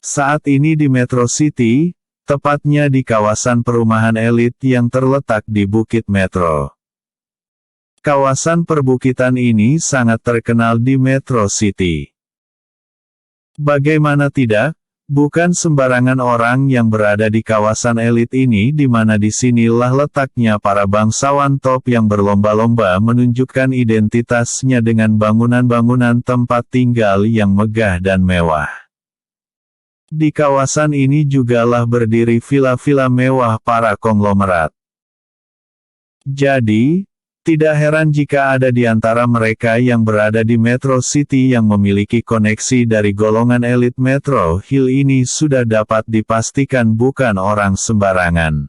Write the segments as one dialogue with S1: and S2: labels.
S1: Saat ini di Metro City, tepatnya di kawasan perumahan elit yang terletak di Bukit Metro. Kawasan perbukitan ini sangat terkenal di Metro City. Bagaimana tidak, bukan sembarangan orang yang berada di kawasan elit ini, di mana disinilah letaknya para bangsawan top yang berlomba-lomba menunjukkan identitasnya dengan bangunan-bangunan tempat tinggal yang megah dan mewah. Di kawasan ini jugalah berdiri villa-villa mewah para konglomerat. Jadi, tidak heran jika ada di antara mereka yang berada di Metro City yang memiliki koneksi dari golongan elit Metro Hill ini sudah dapat dipastikan bukan orang sembarangan.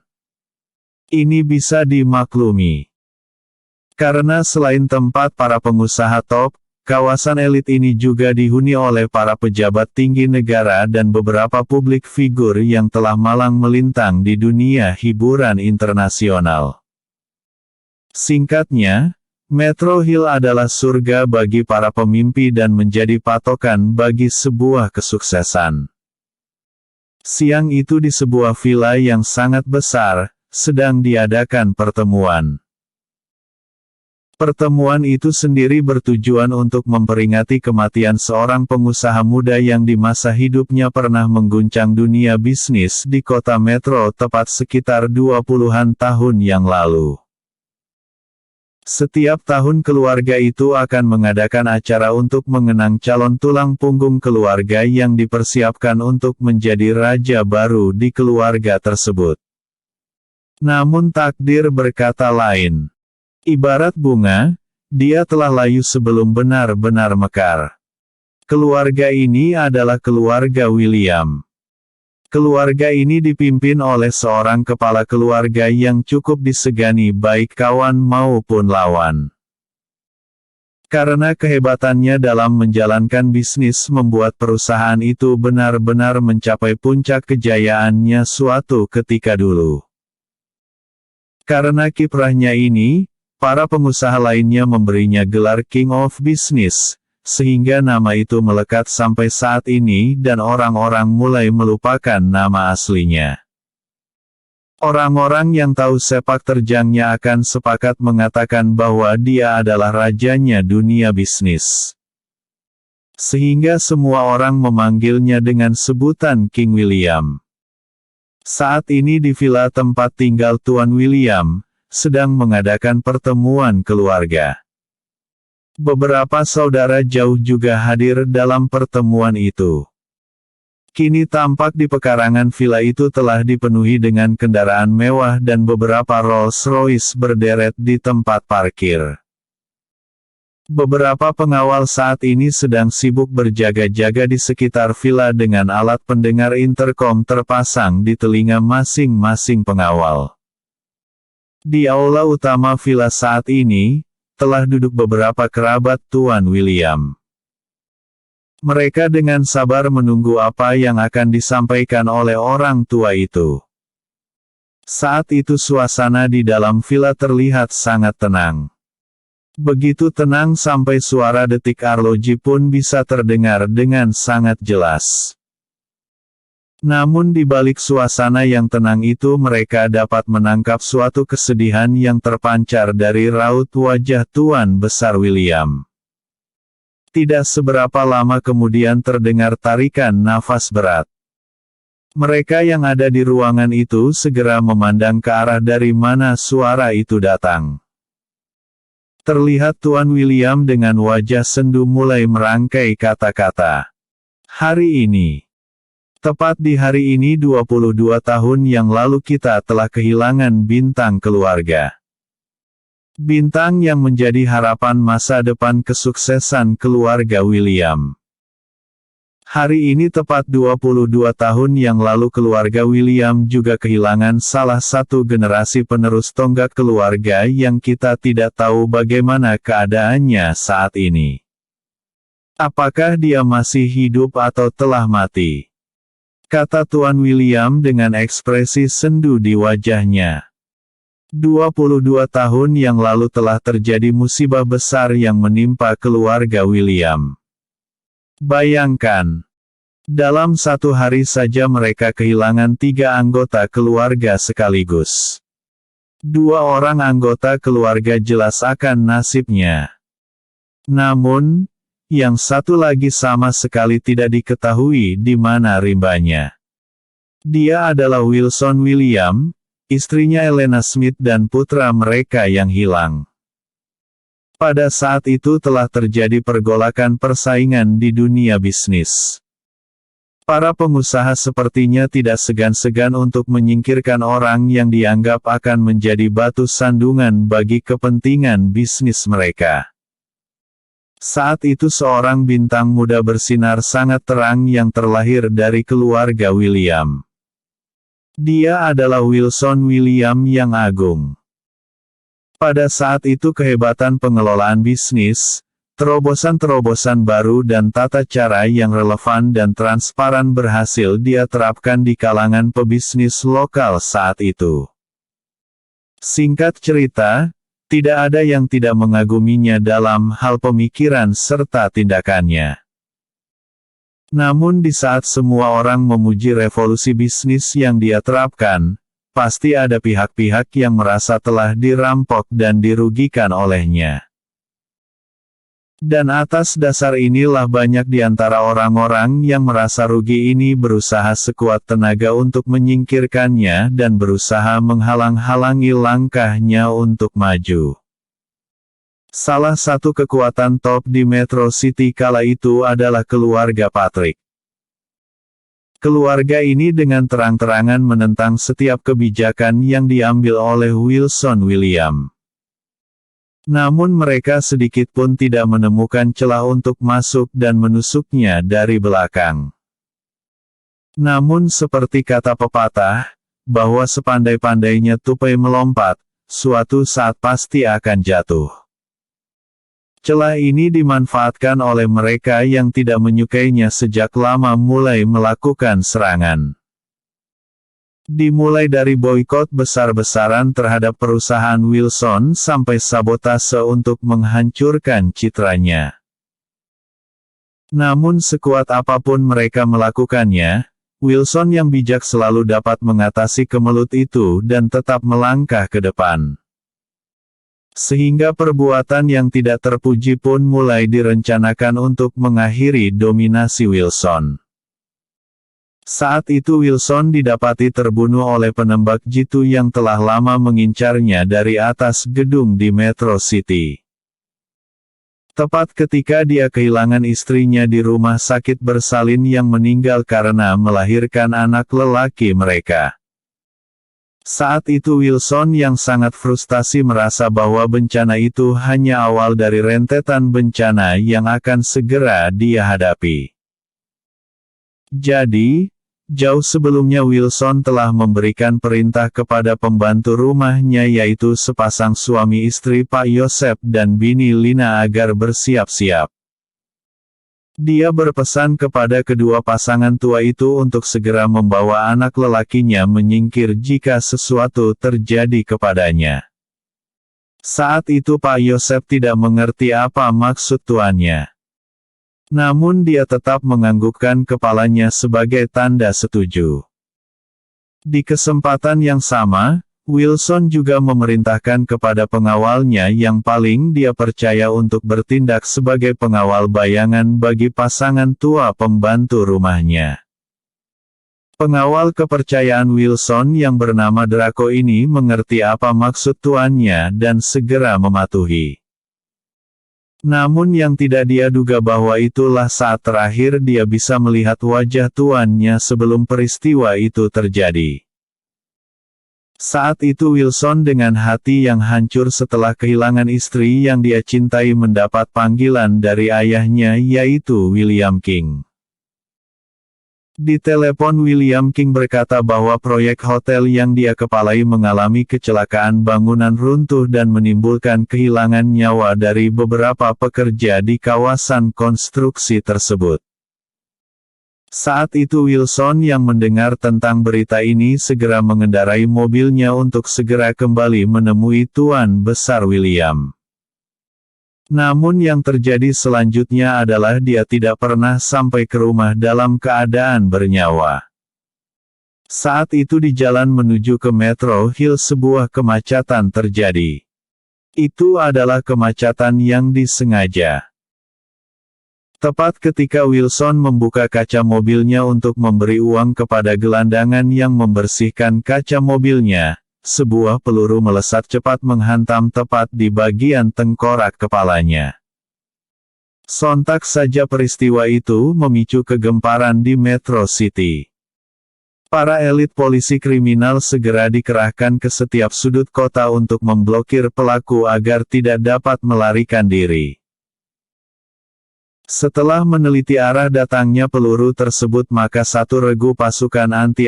S1: Ini bisa dimaklumi. Karena selain tempat para pengusaha top, kawasan elit ini juga dihuni oleh para pejabat tinggi negara dan beberapa publik figur yang telah malang melintang di dunia hiburan internasional. Singkatnya, Metro Hill adalah surga bagi para pemimpi dan menjadi patokan bagi sebuah kesuksesan. Siang itu di sebuah villa yang sangat besar, sedang diadakan pertemuan. Pertemuan itu sendiri bertujuan untuk memperingati kematian seorang pengusaha muda yang di masa hidupnya pernah mengguncang dunia bisnis di kota Metro tepat sekitar 20-an tahun yang lalu. Setiap tahun keluarga itu akan mengadakan acara untuk mengenang calon tulang punggung keluarga yang dipersiapkan untuk menjadi raja baru di keluarga tersebut. Namun takdir berkata lain. Ibarat bunga, dia telah layu sebelum benar-benar mekar. Keluarga ini adalah keluarga William. Keluarga ini dipimpin oleh seorang kepala keluarga yang cukup disegani baik kawan maupun lawan. Karena kehebatannya dalam menjalankan bisnis membuat perusahaan itu benar-benar mencapai puncak kejayaannya suatu ketika dulu. Karena kiprahnya ini, para pengusaha lainnya memberinya gelar King of Business. Sehingga nama itu melekat sampai saat ini dan orang-orang mulai melupakan nama aslinya. Orang-orang yang tahu sepak terjangnya akan sepakat mengatakan bahwa dia adalah rajanya dunia bisnis. Sehingga semua orang memanggilnya dengan sebutan King William. Saat ini di villa tempat tinggal Tuan William, sedang mengadakan pertemuan keluarga. Beberapa saudara jauh juga hadir dalam pertemuan itu. Kini tampak di pekarangan villa itu telah dipenuhi dengan kendaraan mewah dan beberapa Rolls-Royce berderet di tempat parkir. Beberapa pengawal saat ini sedang sibuk berjaga-jaga di sekitar villa dengan alat pendengar intercom terpasang di telinga masing-masing pengawal. Di aula utama villa saat ini, telah duduk beberapa kerabat Tuan William. Mereka dengan sabar menunggu apa yang akan disampaikan oleh orang tua itu. Saat itu suasana di dalam villa terlihat sangat tenang. Begitu tenang sampai suara detik arloji pun bisa terdengar dengan sangat jelas. Namun di balik suasana yang tenang itu mereka dapat menangkap suatu kesedihan yang terpancar dari raut wajah Tuan Besar William. Tidak seberapa lama kemudian terdengar tarikan nafas berat. Mereka yang ada di ruangan itu segera memandang ke arah dari mana suara itu datang. Terlihat Tuan William dengan wajah sendu mulai merangkai kata-kata. Hari ini. Tepat di hari ini 22 tahun yang lalu kita telah kehilangan bintang keluarga. Bintang yang menjadi harapan masa depan kesuksesan keluarga William. Hari ini tepat 22 tahun yang lalu keluarga William juga kehilangan salah satu generasi penerus tonggak keluarga yang kita tidak tahu bagaimana keadaannya saat ini. Apakah dia masih hidup atau telah mati? Kata Tuan William dengan ekspresi sendu di wajahnya. 22 tahun yang lalu telah terjadi musibah besar yang menimpa keluarga William. Bayangkan. Dalam satu hari saja mereka kehilangan 3 anggota keluarga sekaligus. 2 orang anggota keluarga jelas akan nasibnya. Namun, yang satu lagi sama sekali tidak diketahui di mana rimbanya. Dia adalah Wilson William, istrinya Elena Smith dan putra mereka yang hilang. Pada saat itu telah terjadi pergolakan persaingan di dunia bisnis. Para pengusaha sepertinya tidak segan-segan untuk menyingkirkan orang yang dianggap akan menjadi batu sandungan bagi kepentingan bisnis mereka. Saat itu seorang bintang muda bersinar sangat terang yang terlahir dari keluarga William. Dia adalah Wilson William yang agung. Pada saat itu kehebatan pengelolaan bisnis, terobosan-terobosan baru dan tata cara yang relevan dan transparan berhasil dia terapkan di kalangan pebisnis lokal saat itu. Singkat cerita, tidak ada yang tidak mengaguminya dalam hal pemikiran serta tindakannya. Namun di saat semua orang memuji revolusi bisnis yang dia terapkan, pasti ada pihak-pihak yang merasa telah dirampok dan dirugikan olehnya. Dan atas dasar inilah banyak di antara orang-orang yang merasa rugi ini berusaha sekuat tenaga untuk menyingkirkannya dan berusaha menghalang-halangi langkahnya untuk maju. Salah satu kekuatan top di Metro City kala itu adalah keluarga Patrick. Keluarga ini dengan terang-terangan menentang setiap kebijakan yang diambil oleh Wilson William. Namun mereka sedikit pun tidak menemukan celah untuk masuk dan menusuknya dari belakang. Namun seperti kata pepatah, bahwa sepandai-pandainya tupai melompat, suatu saat pasti akan jatuh. Celah ini dimanfaatkan oleh mereka yang tidak menyukainya sejak lama mulai melakukan serangan. Dimulai dari boikot besar-besaran terhadap perusahaan Wilson sampai sabotase untuk menghancurkan citranya. Namun sekuat apapun mereka melakukannya, Wilson yang bijak selalu dapat mengatasi kemelut itu dan tetap melangkah ke depan. Sehingga perbuatan yang tidak terpuji pun mulai direncanakan untuk mengakhiri dominasi Wilson. Saat itu Wilson didapati terbunuh oleh penembak jitu yang telah lama mengincarnya dari atas gedung di Metro City. Tepat ketika dia kehilangan istrinya di rumah sakit bersalin yang meninggal karena melahirkan anak lelaki mereka. Saat itu Wilson yang sangat frustasi merasa bahwa bencana itu hanya awal dari rentetan bencana yang akan segera dia hadapi. Jadi, jauh sebelumnya Wilson telah memberikan perintah kepada pembantu rumahnya yaitu sepasang suami istri Pak Yosef dan bini Lina agar bersiap-siap. Dia berpesan kepada kedua pasangan tua itu untuk segera membawa anak lelakinya menyingkir jika sesuatu terjadi kepadanya. Saat itu Pak Yosef tidak mengerti apa maksud tuannya. Namun dia tetap menganggukkan kepalanya sebagai tanda setuju. Di kesempatan yang sama, Wilson juga memerintahkan kepada pengawalnya yang paling dia percaya untuk bertindak sebagai pengawal bayangan bagi pasangan tua pembantu rumahnya. Pengawal kepercayaan Wilson yang bernama Draco ini mengerti apa maksud tuannya dan segera mematuhi. Namun yang tidak dia duga bahwa itulah saat terakhir dia bisa melihat wajah tuannya sebelum peristiwa itu terjadi. Saat itu Wilson dengan hati yang hancur setelah kehilangan istri yang dia cintai mendapat panggilan dari ayahnya yaitu William King. Di telepon William King berkata bahwa proyek hotel yang dia kepalai mengalami kecelakaan bangunan runtuh dan menimbulkan kehilangan nyawa dari beberapa pekerja di kawasan konstruksi tersebut. Saat itu Wilson yang mendengar tentang berita ini segera mengendarai mobilnya untuk segera kembali menemui Tuan Besar William. Namun yang terjadi selanjutnya adalah dia tidak pernah sampai ke rumah dalam keadaan bernyawa. Saat itu di jalan menuju ke Metro Hill sebuah kemacetan terjadi. Itu adalah kemacetan yang disengaja. Tepat ketika Wilson membuka kaca mobilnya untuk memberi uang kepada gelandangan yang membersihkan kaca mobilnya, sebuah peluru melesat cepat menghantam tepat di bagian tengkorak kepalanya. Sontak saja peristiwa itu memicu kegemparan di Metro City. Para elit polisi kriminal segera dikerahkan ke setiap sudut kota untuk memblokir pelaku agar tidak dapat melarikan diri. Setelah meneliti arah datangnya peluru tersebut, maka satu regu pasukan anti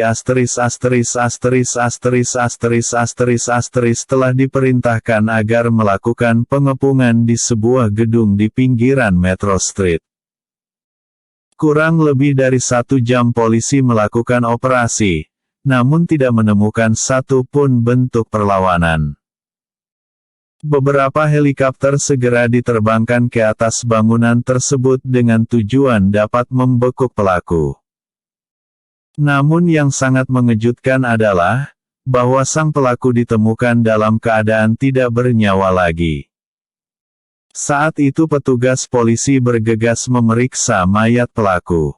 S1: telah diperintahkan agar melakukan pengepungan di sebuah gedung di pinggiran Metro Street. Kurang lebih dari 1 jam polisi melakukan operasi, namun tidak menemukan satu pun bentuk perlawanan. Beberapa helikopter segera diterbangkan ke atas bangunan tersebut dengan tujuan dapat membekuk pelaku. Namun yang sangat mengejutkan adalah, bahwa sang pelaku ditemukan dalam keadaan tidak bernyawa lagi. Saat itu petugas polisi bergegas memeriksa mayat pelaku.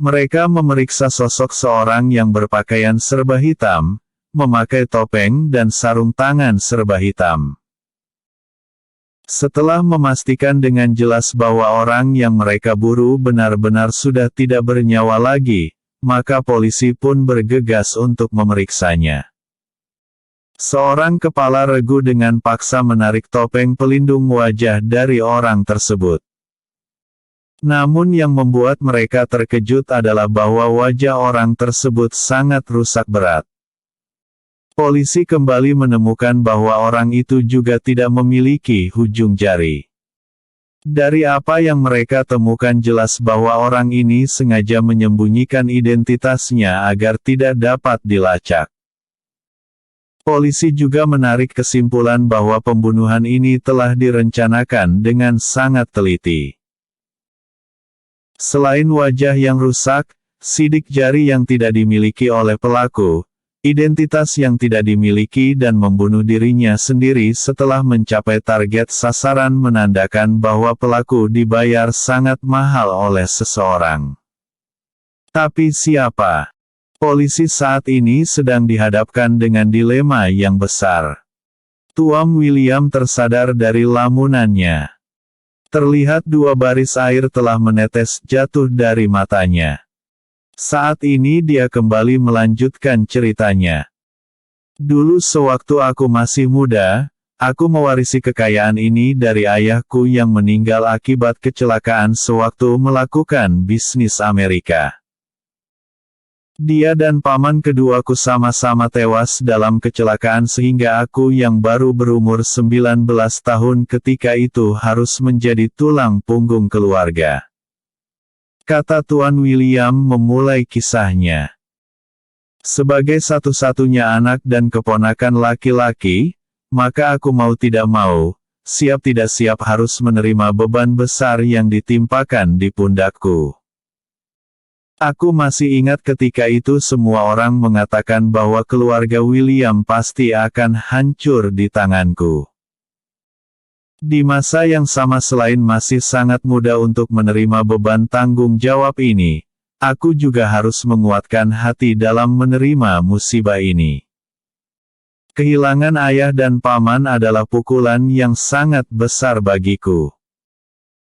S1: Mereka memeriksa sosok seorang yang berpakaian serba hitam, memakai topeng dan sarung tangan serba hitam. Setelah memastikan dengan jelas bahwa orang yang mereka buru benar-benar sudah tidak bernyawa lagi, maka polisi pun bergegas untuk memeriksanya. Seorang kepala regu dengan paksa menarik topeng pelindung wajah dari orang tersebut. Namun yang membuat mereka terkejut adalah bahwa wajah orang tersebut sangat rusak berat. Polisi kembali menemukan bahwa orang itu juga tidak memiliki ujung jari. Dari apa yang mereka temukan jelas bahwa orang ini sengaja menyembunyikan identitasnya agar tidak dapat dilacak. Polisi juga menarik kesimpulan bahwa pembunuhan ini telah direncanakan dengan sangat teliti. Selain wajah yang rusak, sidik jari yang tidak dimiliki oleh pelaku, identitas yang tidak dimiliki dan membunuh dirinya sendiri setelah mencapai target sasaran menandakan bahwa pelaku dibayar sangat mahal oleh seseorang. Tapi siapa? Polisi saat ini sedang dihadapkan dengan dilema yang besar. Tuan William tersadar dari lamunannya. Terlihat 2 baris air telah menetes jatuh dari matanya. Saat ini dia kembali melanjutkan ceritanya. Dulu sewaktu aku masih muda, aku mewarisi kekayaan ini dari ayahku yang meninggal akibat kecelakaan sewaktu melakukan bisnis Amerika. Dia dan paman keduaku sama-sama tewas dalam kecelakaan sehingga aku yang baru berumur 19 tahun ketika itu harus menjadi tulang punggung keluarga. Kata Tuan William memulai kisahnya. Sebagai satu-satunya anak dan keponakan laki-laki, maka aku mau tidak mau, siap tidak siap harus menerima beban besar yang ditimpakan di pundakku. Aku masih ingat ketika itu semua orang mengatakan bahwa keluarga William pasti akan hancur di tanganku. Di masa yang sama selain masih sangat muda untuk menerima beban tanggung jawab ini, aku juga harus menguatkan hati dalam menerima musibah ini. Kehilangan ayah dan paman adalah pukulan yang sangat besar bagiku.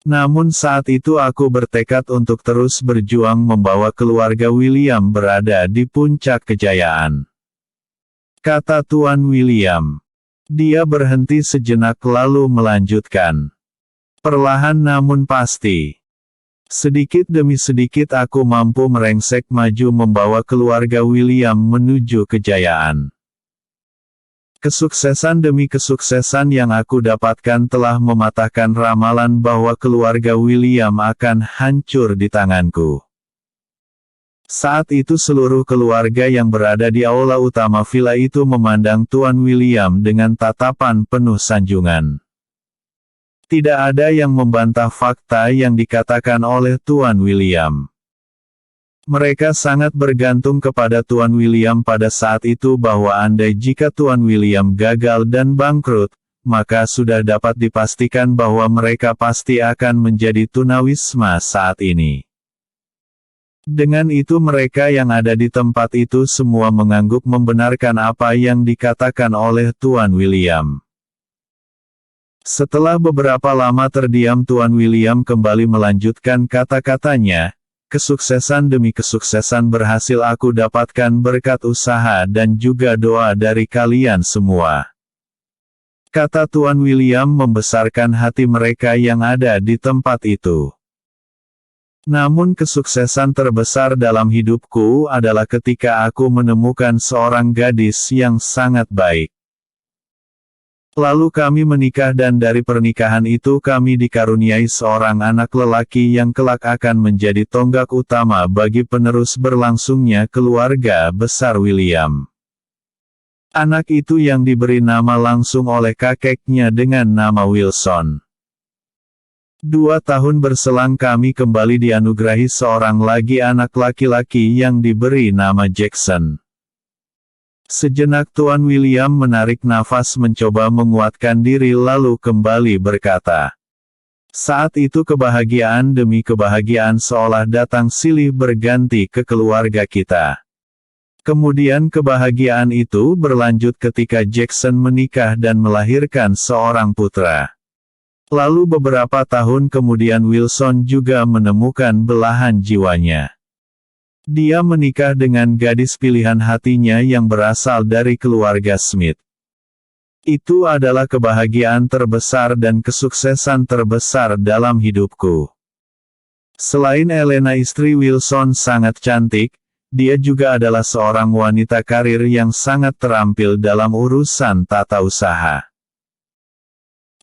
S1: Namun saat itu aku bertekad untuk terus berjuang membawa keluarga William berada di puncak kejayaan. Kata Tuan William. Dia berhenti sejenak lalu melanjutkan. Perlahan namun pasti. Sedikit demi sedikit aku mampu merengsek maju membawa keluarga William menuju kejayaan. Kesuksesan demi kesuksesan yang aku dapatkan telah mematahkan ramalan bahwa keluarga William akan hancur di tanganku. Saat itu seluruh keluarga yang berada di aula utama villa itu memandang Tuan William dengan tatapan penuh sanjungan. Tidak ada yang membantah fakta yang dikatakan oleh Tuan William. Mereka sangat bergantung kepada Tuan William pada saat itu bahwa andai jika Tuan William gagal dan bangkrut, maka sudah dapat dipastikan bahwa mereka pasti akan menjadi tunawisma saat ini. Dengan itu mereka yang ada di tempat itu semua mengangguk membenarkan apa yang dikatakan oleh Tuan William. Setelah beberapa lama terdiam Tuan William kembali melanjutkan kata-katanya. Kesuksesan demi kesuksesan berhasil aku dapatkan berkat usaha dan juga doa dari kalian semua. Kata Tuan William membesarkan hati mereka yang ada di tempat itu. Namun kesuksesan terbesar dalam hidupku adalah ketika aku menemukan seorang gadis yang sangat baik. Lalu kami menikah dan dari pernikahan itu kami dikaruniai seorang anak lelaki yang kelak akan menjadi tonggak utama bagi penerus berlangsungnya keluarga besar William. Anak itu yang diberi nama langsung oleh kakeknya dengan nama Wilson. 2 tahun berselang kami kembali dianugerahi seorang lagi anak laki-laki yang diberi nama Jackson. Sejenak Tuan William menarik nafas mencoba menguatkan diri lalu kembali berkata. Saat itu kebahagiaan demi kebahagiaan seolah datang silih berganti ke keluarga kita. Kemudian kebahagiaan itu berlanjut ketika Jackson menikah dan melahirkan seorang putra. Lalu beberapa tahun kemudian Wilson juga menemukan belahan jiwanya. Dia menikah dengan gadis pilihan hatinya yang berasal dari keluarga Smith. Itu adalah kebahagiaan terbesar dan kesuksesan terbesar dalam hidupku. Selain Elena istri Wilson sangat cantik, dia juga adalah seorang wanita karir yang sangat terampil dalam urusan tata usaha.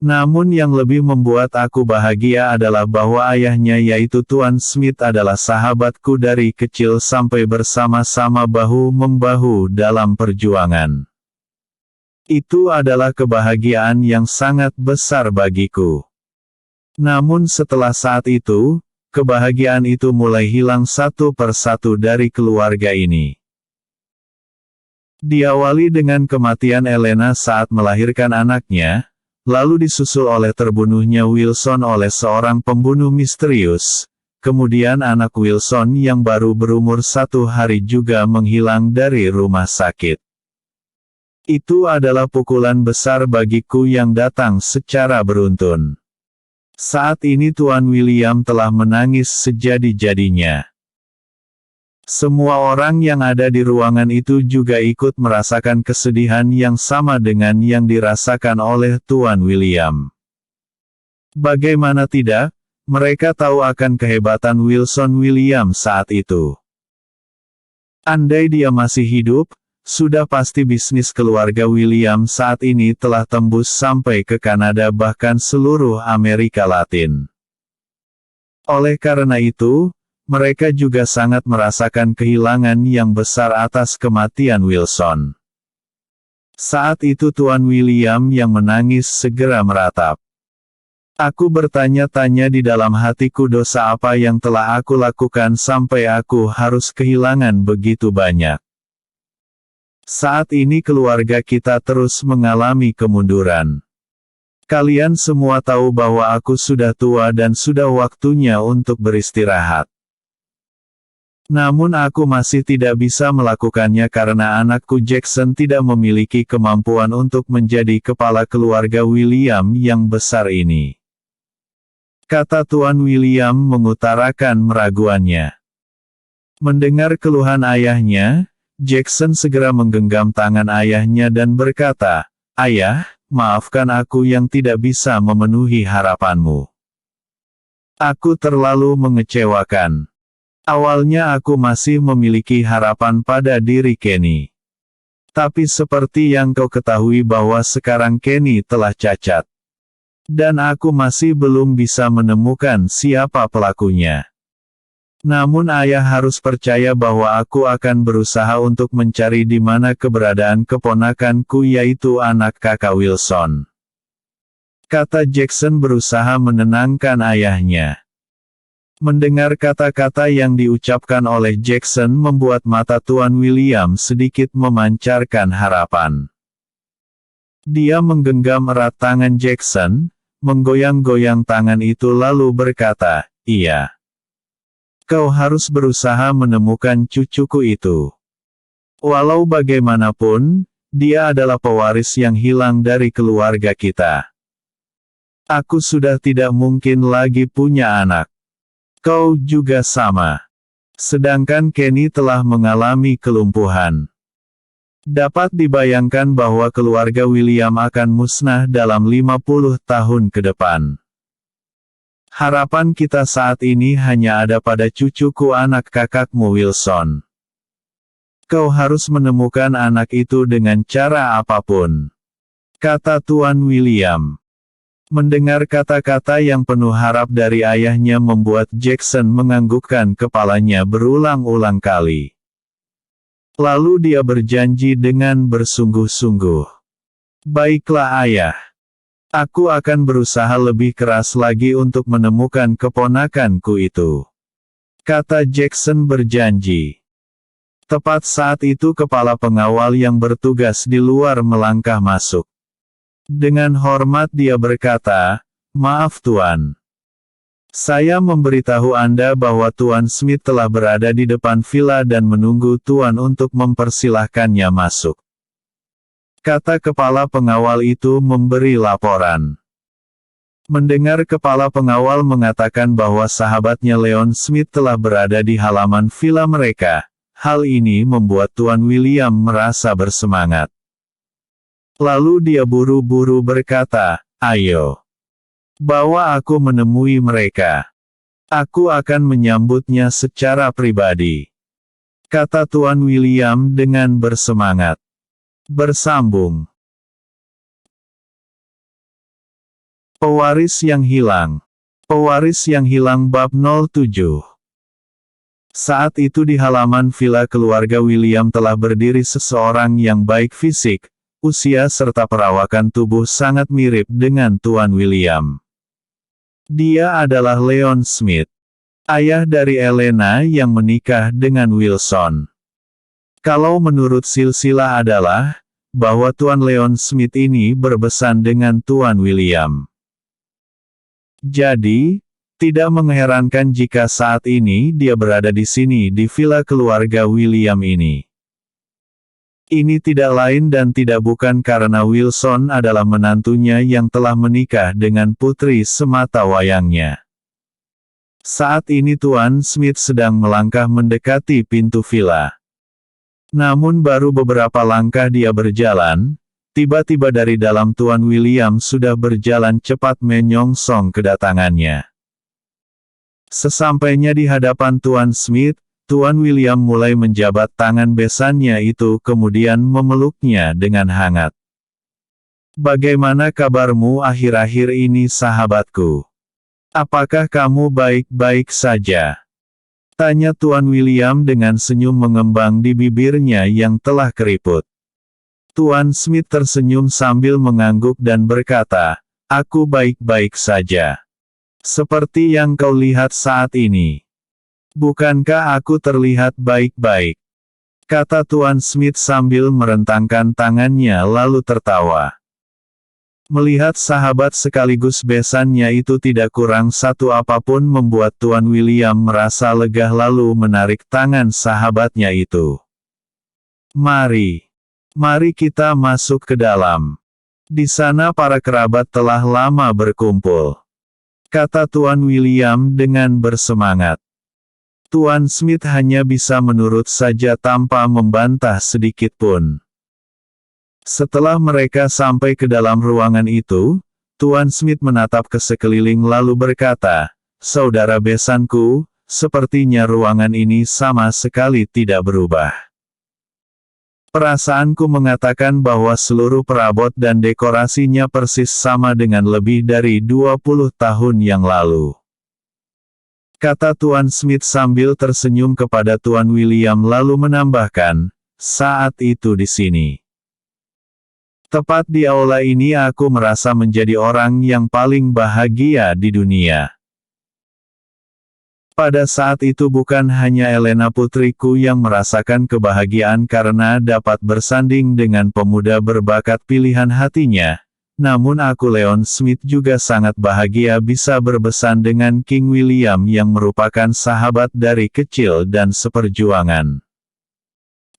S1: Namun yang lebih membuat aku bahagia adalah bahwa ayahnya yaitu Tuan Smith adalah sahabatku dari kecil sampai bersama-sama bahu-membahu dalam perjuangan. Itu adalah kebahagiaan yang sangat besar bagiku. Namun setelah saat itu, kebahagiaan itu mulai hilang satu persatu dari keluarga ini. Diawali dengan kematian Elena saat melahirkan anaknya, lalu disusul oleh terbunuhnya Wilson oleh seorang pembunuh misterius. Kemudian anak Wilson yang baru berumur 1 hari juga menghilang dari rumah sakit. Itu adalah pukulan besar bagiku yang datang secara beruntun. Saat ini Tuan William telah menangis sejadi-jadinya. Semua orang yang ada di ruangan itu juga ikut merasakan kesedihan yang sama dengan yang dirasakan oleh Tuan William. Bagaimana tidak, mereka tahu akan kehebatan Wilson William saat itu. Andai dia masih hidup, sudah pasti bisnis keluarga William saat ini telah tembus sampai ke Kanada bahkan seluruh Amerika Latin. Oleh karena itu, mereka juga sangat merasakan kehilangan yang besar atas kematian Wilson. Saat itu Tuan William yang menangis segera meratap. Aku bertanya-tanya di dalam hatiku dosa apa yang telah aku lakukan sampai aku harus kehilangan begitu banyak. Saat ini keluarga kita terus mengalami kemunduran. Kalian semua tahu bahwa aku sudah tua dan sudah waktunya untuk beristirahat. Namun aku masih tidak bisa melakukannya karena anakku Jackson tidak memiliki kemampuan untuk menjadi kepala keluarga William yang besar ini. Kata Tuan William mengutarakan meraguannya. Mendengar keluhan ayahnya, Jackson segera menggenggam tangan ayahnya dan berkata, "Ayah, maafkan aku yang tidak bisa memenuhi harapanmu. Aku terlalu mengecewakan. Awalnya aku masih memiliki harapan pada diri Kenny. Tapi seperti yang kau ketahui bahwa sekarang Kenny telah cacat. Dan aku masih belum bisa menemukan siapa pelakunya. Namun ayah harus percaya bahwa aku akan berusaha untuk mencari di mana keberadaan keponakanku yaitu anak kakak Wilson. kata Jackson berusaha menenangkan ayahnya. Mendengar kata-kata yang diucapkan oleh Jackson membuat mata Tuan William sedikit memancarkan harapan. Dia menggenggam erat tangan Jackson, menggoyang-goyang tangan itu lalu berkata, "Iya. Kau harus berusaha menemukan cucuku itu. Walau bagaimanapun, dia adalah pewaris yang hilang dari keluarga kita. Aku sudah tidak mungkin lagi punya anak. Kau juga sama. Sedangkan Kenny telah mengalami kelumpuhan. Dapat dibayangkan bahwa keluarga William akan musnah dalam 50 tahun ke depan. Harapan kita saat ini hanya ada pada cucuku anak kakakmu Wilson. Kau harus menemukan anak itu dengan cara apapun," kata Tuan William. Mendengar kata-kata yang penuh harap dari ayahnya membuat Jackson menganggukkan kepalanya berulang-ulang kali. Lalu dia berjanji dengan bersungguh-sungguh. "Baiklah ayah. Aku akan berusaha lebih keras lagi untuk menemukan keponakanku itu," kata Jackson berjanji. Tepat saat itu kepala pengawal yang bertugas di luar melangkah masuk. Dengan hormat dia berkata, "Maaf Tuan. Saya memberitahu Anda bahwa Tuan Smith telah berada di depan villa dan menunggu Tuan untuk mempersilahkannya masuk." Kata kepala pengawal itu memberi laporan. Mendengar kepala pengawal mengatakan bahwa sahabatnya Leon Smith telah berada di halaman villa mereka, hal ini membuat Tuan William merasa bersemangat. Lalu dia buru-buru berkata, "Ayo. Bawa aku menemui mereka. Aku akan menyambutnya secara pribadi," kata Tuan William dengan bersemangat. Bersambung. Pewaris yang hilang. Pewaris yang hilang bab 07. Saat itu di halaman villa keluarga William telah berdiri seseorang yang baik fisik, usia serta perawakan tubuh sangat mirip dengan Tuan William. Dia adalah Leon Smith, ayah dari Elena yang menikah dengan Wilson. Kalau menurut silsilah adalah, bahwa Tuan Leon Smith ini berbesan dengan Tuan William. Jadi, tidak mengherankan jika saat ini dia berada di sini di villa keluarga William ini. Ini tidak lain dan tidak bukan karena Wilson adalah menantunya yang telah menikah dengan putri semata wayangnya. Saat ini Tuan Smith sedang melangkah mendekati pintu villa. Namun baru beberapa langkah dia berjalan, tiba-tiba dari dalam Tuan William sudah berjalan cepat menyongsong kedatangannya. Sesampainya di hadapan Tuan Smith, Tuan William mulai menjabat tangan besannya itu kemudian memeluknya dengan hangat. "Bagaimana kabarmu akhir-akhir ini sahabatku? Apakah kamu baik-baik saja?" tanya Tuan William dengan senyum mengembang di bibirnya yang telah keriput. Tuan Smith tersenyum sambil mengangguk dan berkata, "Aku baik-baik saja. Seperti yang kau lihat saat ini. Bukankah aku terlihat baik-baik?" kata Tuan Smith sambil merentangkan tangannya lalu tertawa. Melihat sahabat sekaligus besannya itu tidak kurang satu apapun membuat Tuan William merasa lega lalu menarik tangan sahabatnya itu. Mari kita masuk ke dalam. Di sana para kerabat telah lama berkumpul," kata Tuan William dengan bersemangat. Tuan Smith hanya bisa menurut saja tanpa membantah sedikit pun. Setelah mereka sampai ke dalam ruangan itu, Tuan Smith menatap ke sekeliling lalu berkata, "Saudara besanku, sepertinya ruangan ini sama sekali tidak berubah. Perasaanku mengatakan bahwa seluruh perabot dan dekorasinya persis sama dengan lebih dari 20 tahun yang lalu," kata Tuan Smith sambil tersenyum kepada Tuan William lalu menambahkan, "Saat itu di sini. Tepat di aula ini aku merasa menjadi orang yang paling bahagia di dunia. Pada saat itu bukan hanya Elena putriku yang merasakan kebahagiaan karena dapat bersanding dengan pemuda berbakat pilihan hatinya, namun aku Leon Smith juga sangat bahagia bisa berbesan dengan King William yang merupakan sahabat dari kecil dan seperjuangan.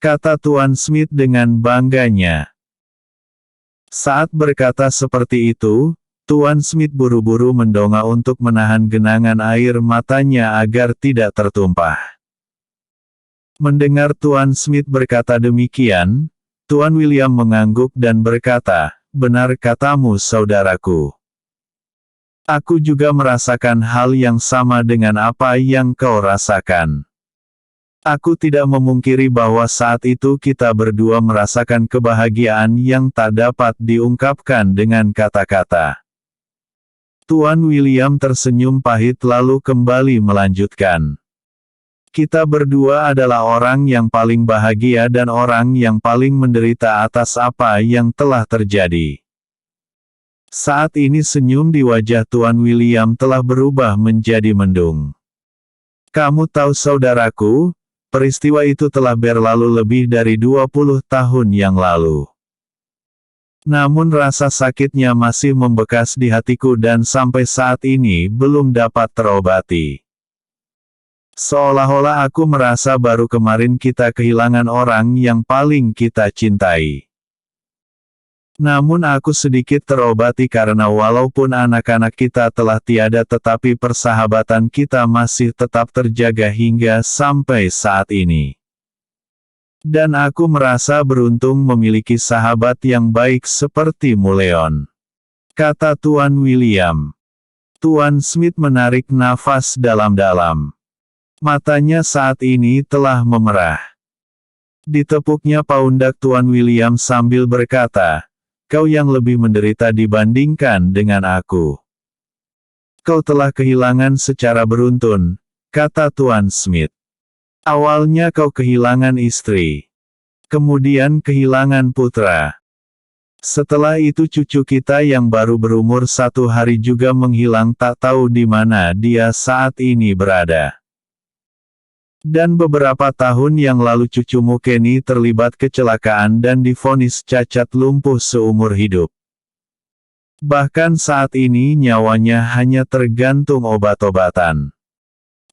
S1: Kata Tuan Smith dengan bangganya. Saat berkata seperti itu, Tuan Smith buru-buru mendongak untuk menahan genangan air matanya agar tidak tertumpah. Mendengar Tuan Smith berkata demikian, Tuan William mengangguk dan berkata, "Benar katamu saudaraku. Aku juga merasakan hal yang sama dengan apa yang kau rasakan. Aku tidak memungkiri bahwa saat itu kita berdua merasakan kebahagiaan yang tak dapat diungkapkan dengan kata-kata." Tuan William tersenyum pahit lalu kembali melanjutkan. "Kita berdua adalah orang yang paling bahagia dan orang yang paling menderita atas apa yang telah terjadi." Saat ini senyum di wajah Tuan William telah berubah menjadi mendung. "Kamu tahu saudaraku, peristiwa itu telah berlalu lebih dari 20 tahun yang lalu. Namun rasa sakitnya masih membekas di hatiku dan sampai saat ini belum dapat terobati. Seolah-olah aku merasa baru kemarin kita kehilangan orang yang paling kita cintai. Namun aku sedikit terobati karena walaupun anak-anak kita telah tiada tetapi persahabatan kita masih tetap terjaga hingga sampai saat ini. Dan aku merasa beruntung memiliki sahabat yang baik sepertimu Leon," kata Tuan William. Tuan Smith menarik nafas dalam-dalam. Matanya saat ini telah memerah. Ditepuknya pundak Tuan William sambil berkata, "Kau yang lebih menderita dibandingkan dengan aku. Kau telah kehilangan secara beruntun," kata Tuan Smith. "Awalnya kau kehilangan istri. Kemudian kehilangan putra. Setelah itu cucu kita yang baru berumur 1 hari juga menghilang tak tahu di mana dia saat ini berada. Dan beberapa tahun yang lalu cucumu Kenny terlibat kecelakaan dan divonis cacat lumpuh seumur hidup. Bahkan saat ini nyawanya hanya tergantung obat-obatan.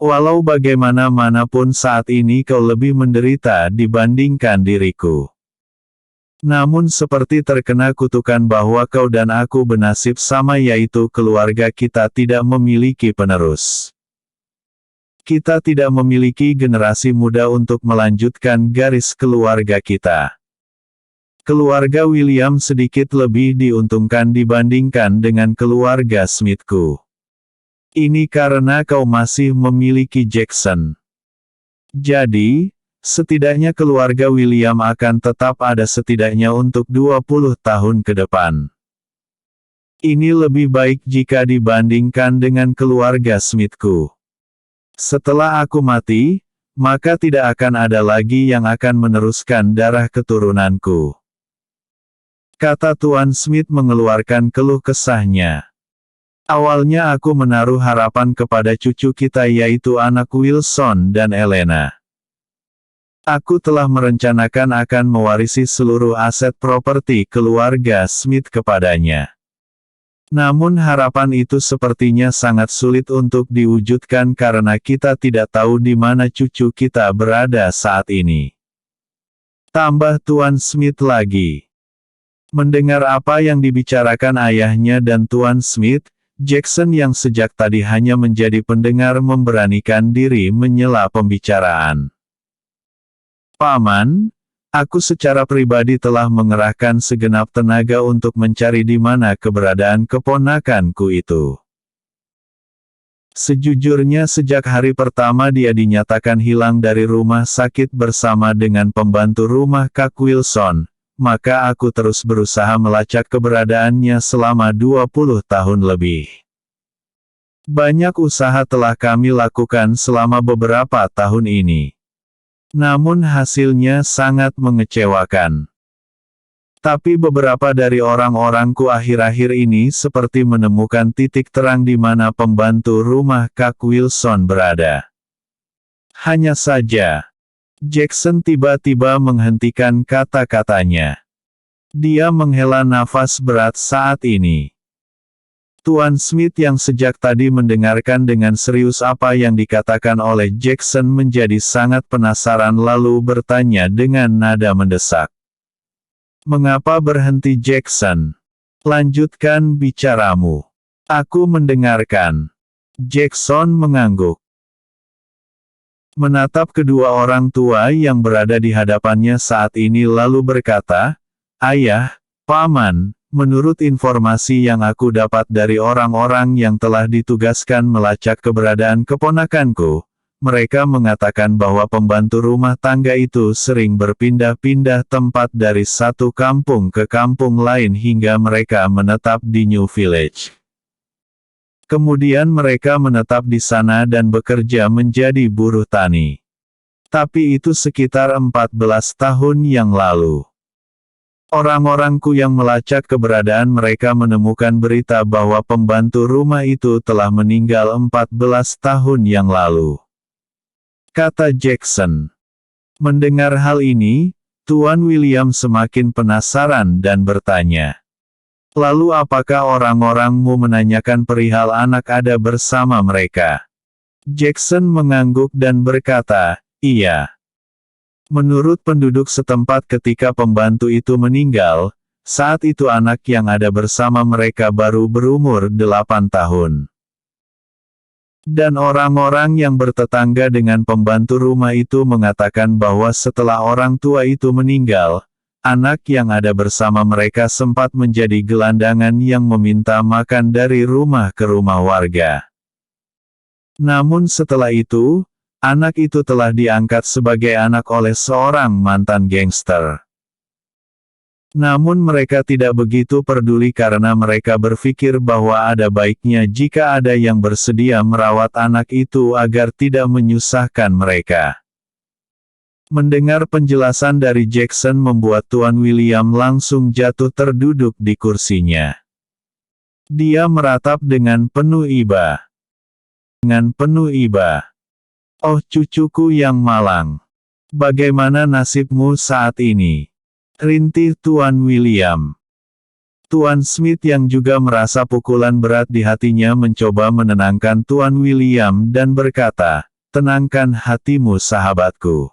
S1: Walau bagaimanapun saat ini kau lebih menderita dibandingkan diriku. Namun seperti terkena kutukan bahwa kau dan aku bernasib sama yaitu keluarga kita tidak memiliki penerus. Kita tidak memiliki generasi muda untuk melanjutkan garis keluarga kita. Keluarga William sedikit lebih diuntungkan dibandingkan dengan keluarga Smithku. Ini karena kau masih memiliki Jackson. Jadi, setidaknya keluarga William akan tetap ada setidaknya untuk 20 tahun ke depan. Ini lebih baik jika dibandingkan dengan keluarga Smithku. Setelah aku mati, maka tidak akan ada lagi yang akan meneruskan darah keturunanku," kata Tuan Smith mengeluarkan keluh kesahnya. "Awalnya aku menaruh harapan kepada cucu kita yaitu anak Wilson dan Elena. Aku telah merencanakan akan mewarisi seluruh aset properti keluarga Smith kepadanya. Namun harapan itu sepertinya sangat sulit untuk diwujudkan karena kita tidak tahu di mana cucu kita berada saat ini," tambah Tuan Smith lagi. Mendengar apa yang dibicarakan ayahnya dan Tuan Smith, Jackson yang sejak tadi hanya menjadi pendengar memberanikan diri menyela pembicaraan. "Paman, aku secara pribadi telah mengerahkan segenap tenaga untuk mencari di mana keberadaan keponakanku itu. Sejujurnya sejak hari pertama dia dinyatakan hilang dari rumah sakit bersama dengan pembantu rumah Kak Wilson, maka aku terus berusaha melacak keberadaannya selama 20 tahun lebih. Banyak usaha telah kami lakukan selama beberapa tahun ini. Namun hasilnya sangat mengecewakan. Tapi beberapa dari orang-orangku akhir-akhir ini seperti menemukan titik terang di mana pembantu rumah Kak Wilson berada. Hanya saja, Jackson tiba-tiba menghentikan kata-katanya. Dia menghela nafas berat saat ini. Tuan Smith yang sejak tadi mendengarkan dengan serius apa yang dikatakan oleh Jackson menjadi sangat penasaran lalu bertanya dengan nada mendesak. Mengapa berhenti Jackson? Lanjutkan bicaramu. Aku mendengarkan. Jackson mengangguk. Menatap kedua orang tua yang berada di hadapannya saat ini lalu berkata, Ayah, Paman, menurut informasi yang aku dapat dari orang-orang yang telah ditugaskan melacak keberadaan keponakanku, mereka mengatakan bahwa pembantu rumah tangga itu sering berpindah-pindah tempat dari satu kampung ke kampung lain hingga mereka menetap di New Village. Kemudian mereka menetap di sana dan bekerja menjadi buruh tani. Tapi itu sekitar 14 tahun yang lalu. Orang-orangku yang melacak keberadaan mereka menemukan berita bahwa pembantu rumah itu telah meninggal 14 tahun yang lalu. Kata Jackson. Mendengar hal ini, Tuan William semakin penasaran dan bertanya. Lalu apakah orang-orangmu menanyakan perihal anak ada bersama mereka? Jackson mengangguk dan berkata, iya. Menurut penduduk setempat ketika pembantu itu meninggal, saat itu anak yang ada bersama mereka baru berumur 8 tahun. Dan orang-orang yang bertetangga dengan pembantu rumah itu mengatakan bahwa setelah orang tua itu meninggal, anak yang ada bersama mereka sempat menjadi gelandangan yang meminta makan dari rumah ke rumah warga. Namun setelah itu, anak itu telah diangkat sebagai anak oleh seorang mantan gangster. Namun mereka tidak begitu peduli karena mereka berpikir bahwa ada baiknya jika ada yang bersedia merawat anak itu agar tidak menyusahkan mereka. Mendengar penjelasan dari Jackson membuat Tuan William langsung jatuh terduduk di kursinya. Dia meratap dengan penuh iba. Oh cucuku yang malang. Bagaimana nasibmu saat ini? Rintih Tuan William. Tuan Smith yang juga merasa pukulan berat di hatinya mencoba menenangkan Tuan William dan berkata, tenangkan hatimu sahabatku.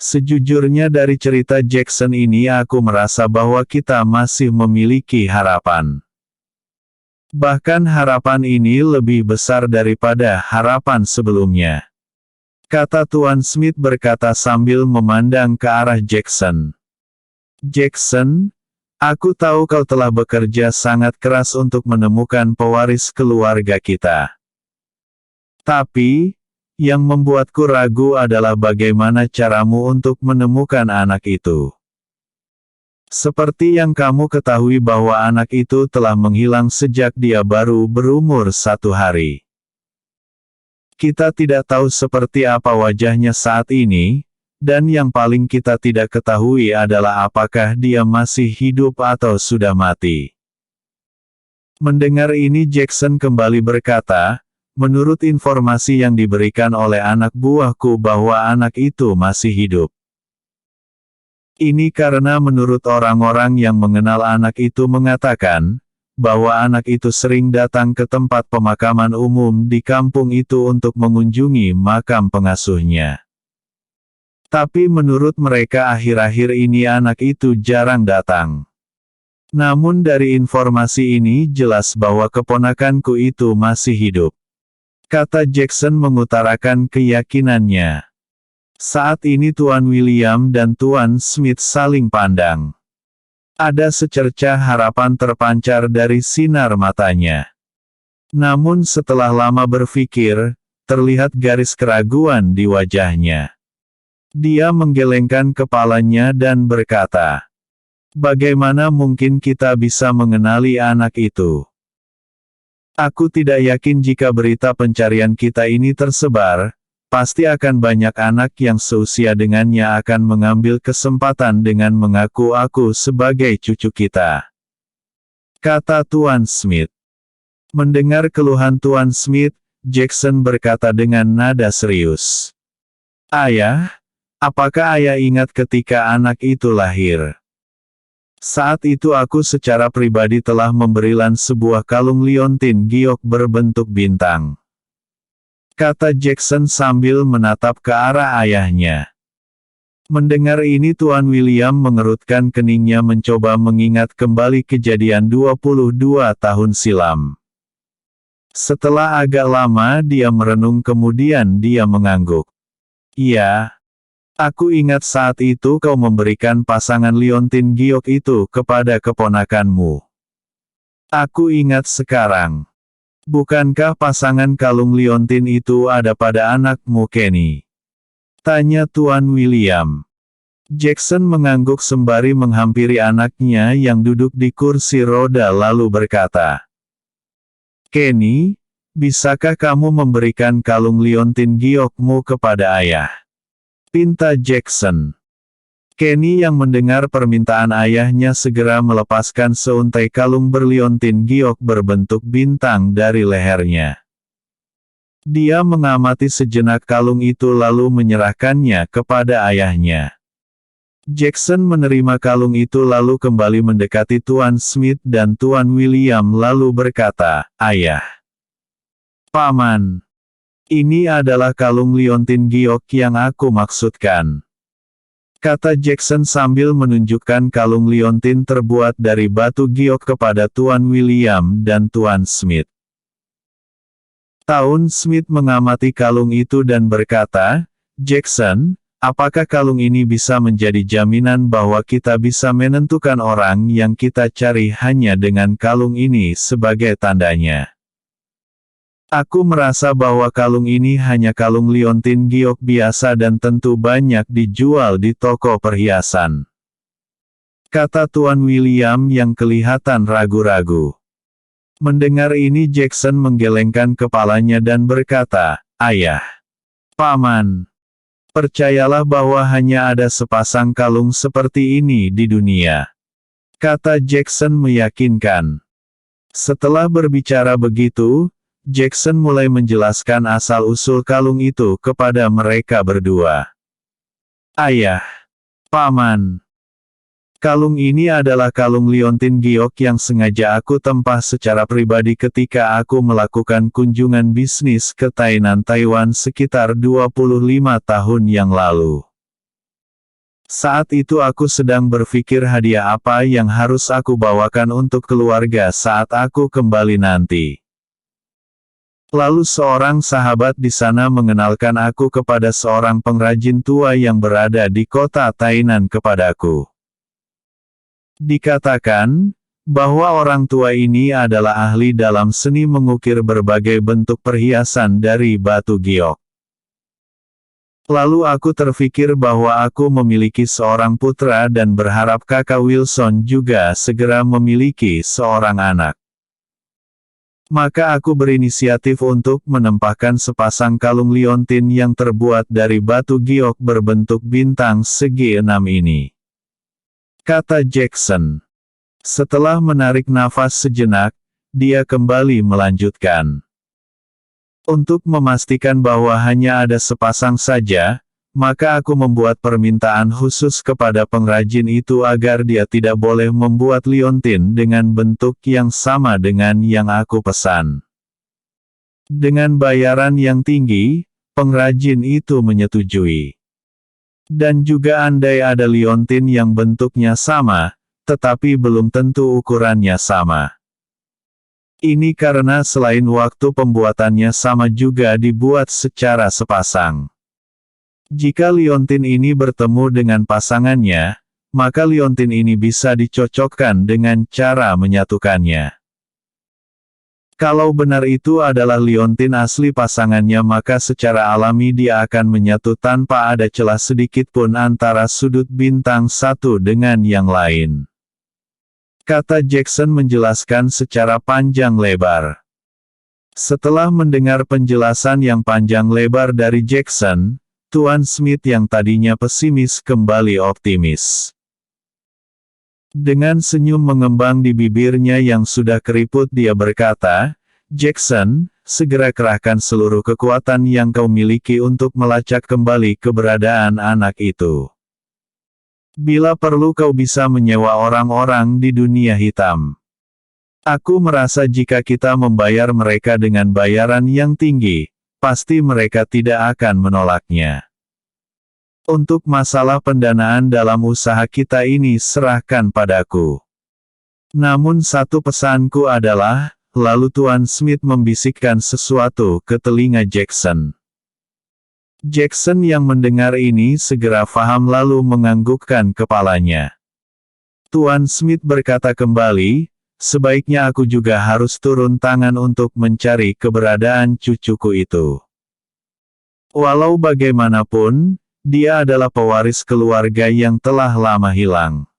S1: Sejujurnya dari cerita Jackson ini aku merasa bahwa kita masih memiliki harapan. Bahkan harapan ini lebih besar daripada harapan sebelumnya. Kata Tuan Smith berkata sambil memandang ke arah Jackson. Jackson, aku tahu kau telah bekerja sangat keras untuk menemukan pewaris keluarga kita. Tapi, yang membuatku ragu adalah bagaimana caramu untuk menemukan anak itu. Seperti yang kamu ketahui bahwa anak itu telah menghilang sejak dia baru berumur 1 hari. Kita tidak tahu seperti apa wajahnya saat ini, dan yang paling kita tidak ketahui adalah apakah dia masih hidup atau sudah mati. Mendengar ini Jackson kembali berkata, menurut informasi yang diberikan oleh anak buahku bahwa anak itu masih hidup. Ini karena menurut orang-orang yang mengenal anak itu mengatakan, bahwa anak itu sering datang ke tempat pemakaman umum di kampung itu untuk mengunjungi makam pengasuhnya. Tapi menurut mereka akhir-akhir ini anak itu jarang datang. Namun dari informasi ini jelas bahwa keponakanku itu masih hidup. Kata Jackson mengutarakan keyakinannya. Saat ini Tuan William dan Tuan Smith saling pandang. Ada secercah harapan terpancar dari sinar matanya. Namun setelah lama berpikir, terlihat garis keraguan di wajahnya. Dia menggelengkan kepalanya dan berkata, bagaimana mungkin kita bisa mengenali anak itu? Aku tidak yakin jika berita pencarian kita ini tersebar, pasti akan banyak anak yang seusia dengannya akan mengambil kesempatan dengan mengaku aku sebagai cucu kita. Kata Tuan Smith. Mendengar keluhan Tuan Smith, Jackson berkata dengan nada serius. Ayah, apakah ayah ingat ketika anak itu lahir? Saat itu aku secara pribadi telah memberi Lan sebuah kalung liontin giok berbentuk bintang. Kata Jackson sambil menatap ke arah ayahnya. Mendengar ini Tuan William mengerutkan keningnya mencoba mengingat kembali kejadian 22 tahun silam. Setelah agak lama dia merenung kemudian dia mengangguk. Iya. Aku ingat saat itu kau memberikan pasangan liontin giok itu kepada keponakanmu. Aku ingat sekarang. Bukankah pasangan kalung liontin itu ada pada anakmu Kenny? Tanya Tuan William. Jackson mengangguk sembari menghampiri anaknya yang duduk di kursi roda lalu berkata. Kenny, bisakah kamu memberikan kalung liontin giokmu kepada ayah? Pinta Jackson. Kenny yang mendengar permintaan ayahnya segera melepaskan seuntai kalung berliontin giok berbentuk bintang dari lehernya. Dia mengamati sejenak kalung itu lalu menyerahkannya kepada ayahnya. Jackson menerima kalung itu lalu kembali mendekati Tuan Smith dan Tuan William lalu berkata, Ayah. Paman. Ini adalah kalung liontin giok yang aku maksudkan. Kata Jackson sambil menunjukkan kalung liontin terbuat dari batu giok kepada Tuan William dan Tuan Smith. Tuan Smith mengamati kalung itu dan berkata, Jackson, apakah kalung ini bisa menjadi jaminan bahwa kita bisa menentukan orang yang kita cari hanya dengan kalung ini sebagai tandanya? Aku merasa bahwa kalung ini hanya kalung liontin giok biasa dan tentu banyak dijual di toko perhiasan. Kata Tuan William yang kelihatan ragu-ragu. Mendengar ini Jackson menggelengkan kepalanya dan berkata, Ayah. Paman. Percayalah bahwa hanya ada sepasang kalung seperti ini di dunia. Kata Jackson meyakinkan. Setelah berbicara begitu, Jackson mulai menjelaskan asal-usul kalung itu kepada mereka berdua. Ayah. Paman. Kalung ini adalah kalung liontin giok yang sengaja aku tempah secara pribadi ketika aku melakukan kunjungan bisnis ke Tainan, Taiwan sekitar 25 tahun yang lalu. Saat itu aku sedang berpikir hadiah apa yang harus aku bawakan untuk keluarga saat aku kembali nanti. Lalu seorang sahabat di sana mengenalkan aku kepada seorang pengrajin tua yang berada di kota Tainan kepadaku. Dikatakan, bahwa orang tua ini adalah ahli dalam seni mengukir berbagai bentuk perhiasan dari batu giok. Lalu aku terfikir bahwa aku memiliki seorang putra dan berharap kakak Wilson juga segera memiliki seorang anak. Maka aku berinisiatif untuk menempahkan sepasang kalung liontin yang terbuat dari batu giok berbentuk bintang segi 6 ini. Kata Jackson. Setelah menarik nafas sejenak, dia kembali melanjutkan. Untuk memastikan bahwa hanya ada sepasang saja, maka aku membuat permintaan khusus kepada pengrajin itu agar dia tidak boleh membuat liontin dengan bentuk yang sama dengan yang aku pesan. Dengan bayaran yang tinggi, pengrajin itu menyetujui. Dan juga andai ada liontin yang bentuknya sama, tetapi belum tentu ukurannya sama. Ini karena selain waktu pembuatannya sama juga dibuat secara sepasang. Jika liontin ini bertemu dengan pasangannya, maka liontin ini bisa dicocokkan dengan cara menyatukannya. Kalau benar itu adalah liontin asli pasangannya maka secara alami dia akan menyatu tanpa ada celah sedikit pun antara sudut bintang satu dengan yang lain. Kata Jackson menjelaskan secara panjang lebar. Setelah mendengar penjelasan yang panjang lebar dari Jackson, Tuan Smith yang tadinya pesimis kembali optimis. Dengan senyum mengembang di bibirnya yang sudah keriput dia berkata, "Jackson, segera kerahkan seluruh kekuatan yang kau miliki untuk melacak kembali keberadaan anak itu. Bila perlu kau bisa menyewa orang-orang di dunia hitam. Aku merasa jika kita membayar mereka dengan bayaran yang tinggi, pasti mereka tidak akan menolaknya. Untuk masalah pendanaan dalam usaha kita ini serahkan padaku. Namun satu pesanku adalah," lalu Tuan Smith membisikkan sesuatu ke telinga Jackson. Jackson yang mendengar ini segera faham lalu menganggukkan kepalanya. Tuan Smith berkata kembali, "Sebaiknya aku juga harus turun tangan untuk mencari keberadaan cucuku itu. Walau bagaimanapun, dia adalah pewaris keluarga yang telah lama hilang.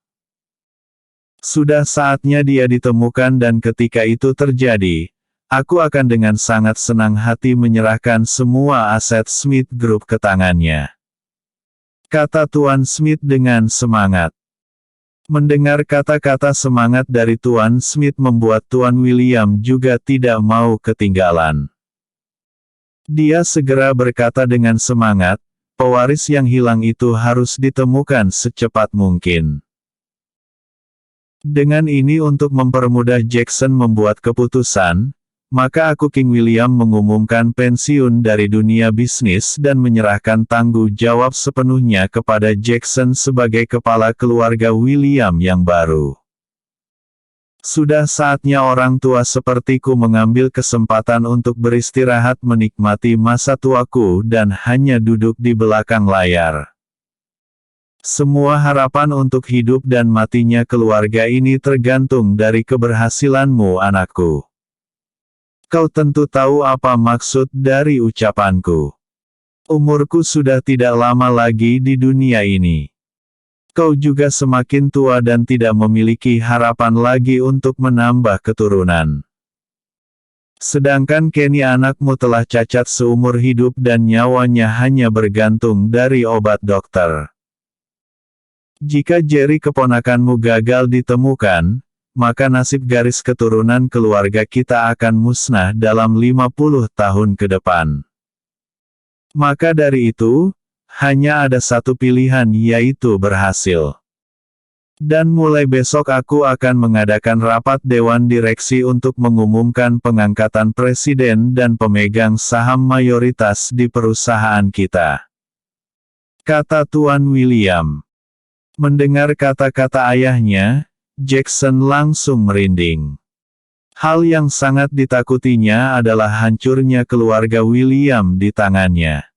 S1: Sudah saatnya dia ditemukan dan ketika itu terjadi, aku akan dengan sangat senang hati menyerahkan semua aset Smith Group ke tangannya," kata Tuan Smith dengan semangat. Mendengar kata-kata semangat dari Tuan Smith membuat Tuan William juga tidak mau ketinggalan. Dia segera berkata dengan semangat, "Pewaris yang hilang itu harus ditemukan secepat mungkin." Dengan ini untuk mempermudah Jackson membuat keputusan, maka aku King William mengumumkan pensiun dari dunia bisnis dan menyerahkan tanggung jawab sepenuhnya kepada Jackson sebagai kepala keluarga William yang baru. Sudah saatnya orang tua sepertiku mengambil kesempatan untuk beristirahat menikmati masa tuaku dan hanya duduk di belakang layar. Semua harapan untuk hidup dan matinya keluarga ini tergantung dari keberhasilanmu anakku. Kau tentu tahu apa maksud dari ucapanku. Umurku sudah tidak lama lagi di dunia ini. Kau juga semakin tua dan tidak memiliki harapan lagi untuk menambah keturunan. Sedangkan Kenny anakmu telah cacat seumur hidup dan nyawanya hanya bergantung dari obat dokter. Jika Jerry keponakanmu gagal ditemukan, maka nasib garis keturunan keluarga kita akan musnah dalam 50 tahun ke depan. Maka dari itu, hanya ada satu pilihan yaitu berhasil. Dan mulai besok aku akan mengadakan rapat dewan direksi untuk mengumumkan pengangkatan presiden dan pemegang saham mayoritas di perusahaan kita," kata Tuan William. Mendengar kata-kata ayahnya, Jackson langsung merinding. Hal yang sangat ditakutinya adalah hancurnya keluarga William di tangannya.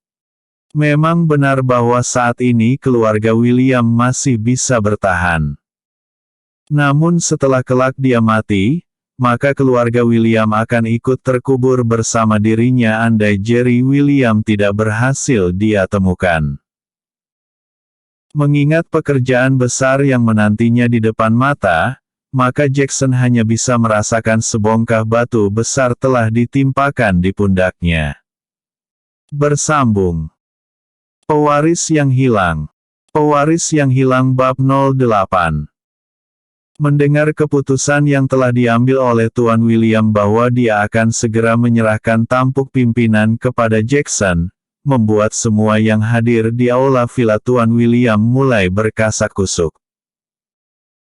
S1: Memang benar bahwa saat ini keluarga William masih bisa bertahan. Namun setelah kelak dia mati, maka keluarga William akan ikut terkubur bersama dirinya andai Jerry William tidak berhasil dia temukan. Mengingat pekerjaan besar yang menantinya di depan mata, maka Jackson hanya bisa merasakan sebongkah batu besar telah ditimpakan di pundaknya. Bersambung. Pewaris yang hilang. Pewaris yang hilang bab 08. Mendengar keputusan yang telah diambil oleh Tuan William bahwa dia akan segera menyerahkan tampuk pimpinan kepada Jackson, membuat semua yang hadir di aula villa Tuan William mulai berkasak-kusuk.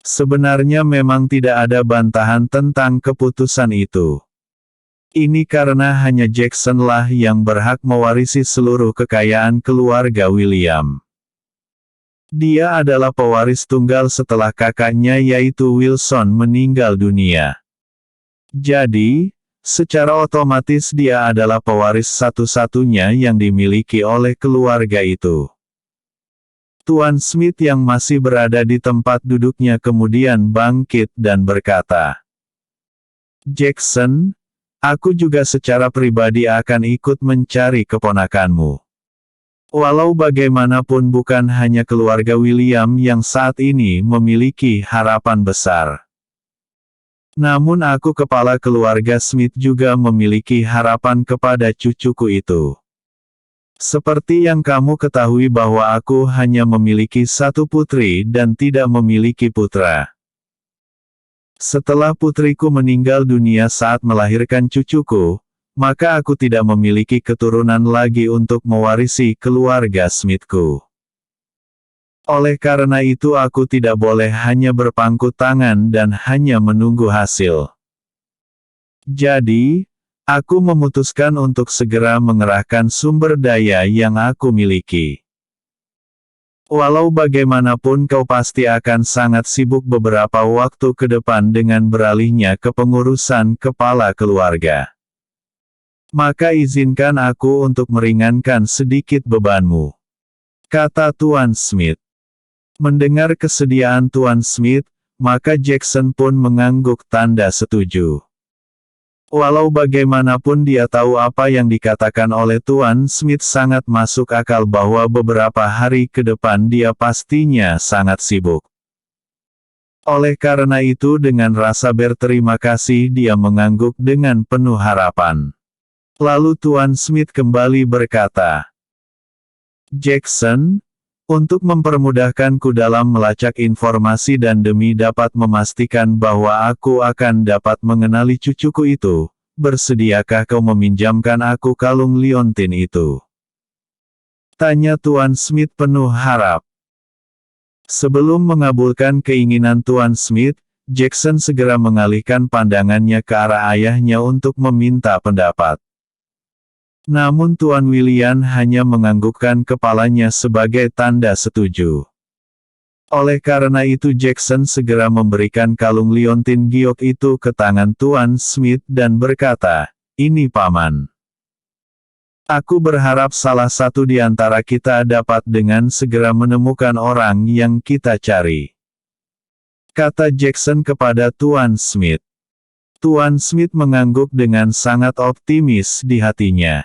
S1: Sebenarnya memang tidak ada bantahan tentang keputusan itu. Ini karena hanya Jackson lah yang berhak mewarisi seluruh kekayaan keluarga William. Dia adalah pewaris tunggal setelah kakaknya yaitu Wilson meninggal dunia. Jadi, secara otomatis dia adalah pewaris satu-satunya yang dimiliki oleh keluarga itu. Tuan Smith yang masih berada di tempat duduknya kemudian bangkit dan berkata, "Jackson, aku juga secara pribadi akan ikut mencari keponakanmu. Walau bagaimanapun bukan hanya keluarga William yang saat ini memiliki harapan besar. Namun aku kepala keluarga Smith juga memiliki harapan kepada cucuku itu. Seperti yang kamu ketahui bahwa aku hanya memiliki satu putri dan tidak memiliki putra. Setelah putriku meninggal dunia saat melahirkan cucuku, maka aku tidak memiliki keturunan lagi untuk mewarisi keluarga Smithku. Oleh karena itu aku tidak boleh hanya berpangku tangan dan hanya menunggu hasil. Jadi, aku memutuskan untuk segera mengerahkan sumber daya yang aku miliki. Walau bagaimanapun kau pasti akan sangat sibuk beberapa waktu ke depan dengan beralihnya ke pengurusan kepala keluarga. Maka izinkan aku untuk meringankan sedikit bebanmu, kata Tuan Smith. Mendengar kesediaan Tuan Smith, maka Jackson pun mengangguk tanda setuju. Walau bagaimanapun dia tahu apa yang dikatakan oleh Tuan Smith sangat masuk akal bahwa beberapa hari ke depan dia pastinya sangat sibuk. Oleh karena itu dengan rasa berterima kasih dia mengangguk dengan penuh harapan. Lalu Tuan Smith kembali berkata, Jackson, untuk mempermudahkanku dalam melacak informasi dan demi dapat memastikan bahwa aku akan dapat mengenali cucuku itu, bersediakah kau meminjamkan aku kalung liontin itu? Tanya Tuan Smith penuh harap. Sebelum mengabulkan keinginan Tuan Smith, Jackson segera mengalihkan pandangannya ke arah ayahnya untuk meminta pendapat. Namun Tuan William hanya menganggukkan kepalanya sebagai tanda setuju. Oleh karena itu Jackson segera memberikan kalung liontin giok itu ke tangan Tuan Smith dan berkata, ini paman. Aku berharap salah satu di antara kita dapat dengan segera menemukan orang yang kita cari. Kata Jackson kepada Tuan Smith. Tuan Smith mengangguk dengan sangat optimis di hatinya.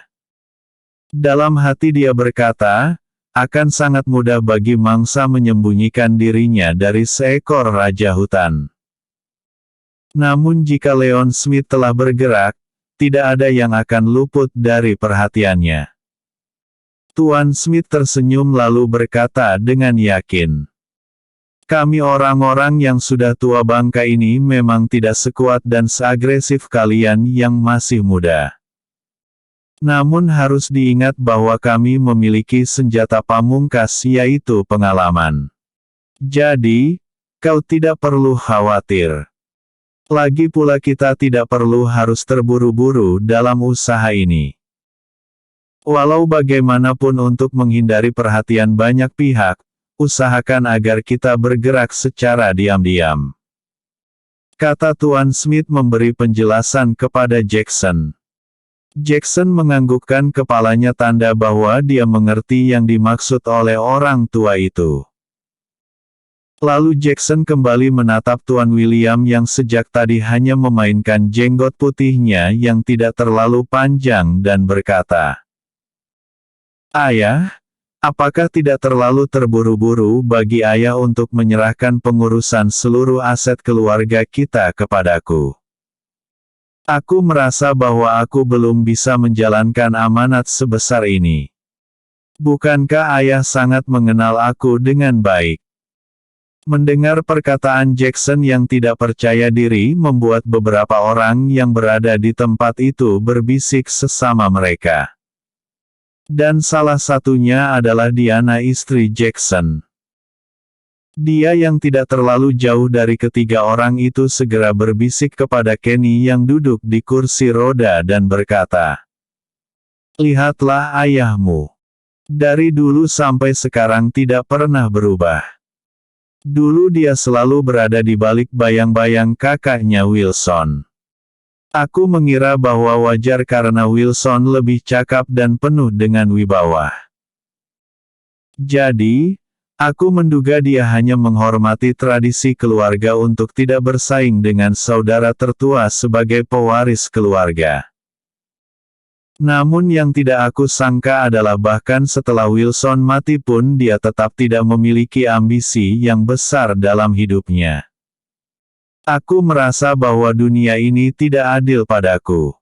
S1: Dalam hati dia berkata, akan sangat mudah bagi mangsa menyembunyikan dirinya dari seekor raja hutan. Namun jika Leon Smith telah bergerak, tidak ada yang akan luput dari perhatiannya. Tuan Smith tersenyum lalu berkata dengan yakin. Kami orang-orang yang sudah tua bangka ini memang tidak sekuat dan seagresif kalian yang masih muda. Namun harus diingat bahwa kami memiliki senjata pamungkas yaitu pengalaman. Jadi, kau tidak perlu khawatir. Lagi pula kita tidak perlu harus terburu-buru dalam usaha ini. Walau bagaimanapun untuk menghindari perhatian banyak pihak, usahakan agar kita bergerak secara diam-diam. Kata Tuan Smith memberi penjelasan kepada Jackson. Jackson menganggukkan kepalanya tanda bahwa dia mengerti yang dimaksud oleh orang tua itu. Lalu Jackson kembali menatap Tuan William yang sejak tadi hanya memainkan jenggot putihnya yang tidak terlalu panjang dan berkata, Ayah, apakah tidak terlalu terburu-buru bagi ayah untuk menyerahkan pengurusan seluruh aset keluarga kita kepadaku? Aku merasa bahwa aku belum bisa menjalankan amanat sebesar ini. Bukankah ayah sangat mengenal aku dengan baik? Mendengar perkataan Jackson yang tidak percaya diri membuat beberapa orang yang berada di tempat itu berbisik sesama mereka. Dan salah satunya adalah Diana istri Jackson. Dia yang tidak terlalu jauh dari ketiga orang itu segera berbisik kepada Kenny yang duduk di kursi roda dan berkata, Lihatlah ayahmu. Dari dulu sampai sekarang tidak pernah berubah. Dulu dia selalu berada di balik bayang-bayang kakaknya Wilson. Aku mengira bahwa wajar karena Wilson lebih cakap dan penuh dengan wibawa. Jadi, aku menduga dia hanya menghormati tradisi keluarga untuk tidak bersaing dengan saudara tertua sebagai pewaris keluarga. Namun yang tidak aku sangka adalah bahkan setelah Wilson mati pun dia tetap tidak memiliki ambisi yang besar dalam hidupnya. Aku merasa bahwa dunia ini tidak adil padaku.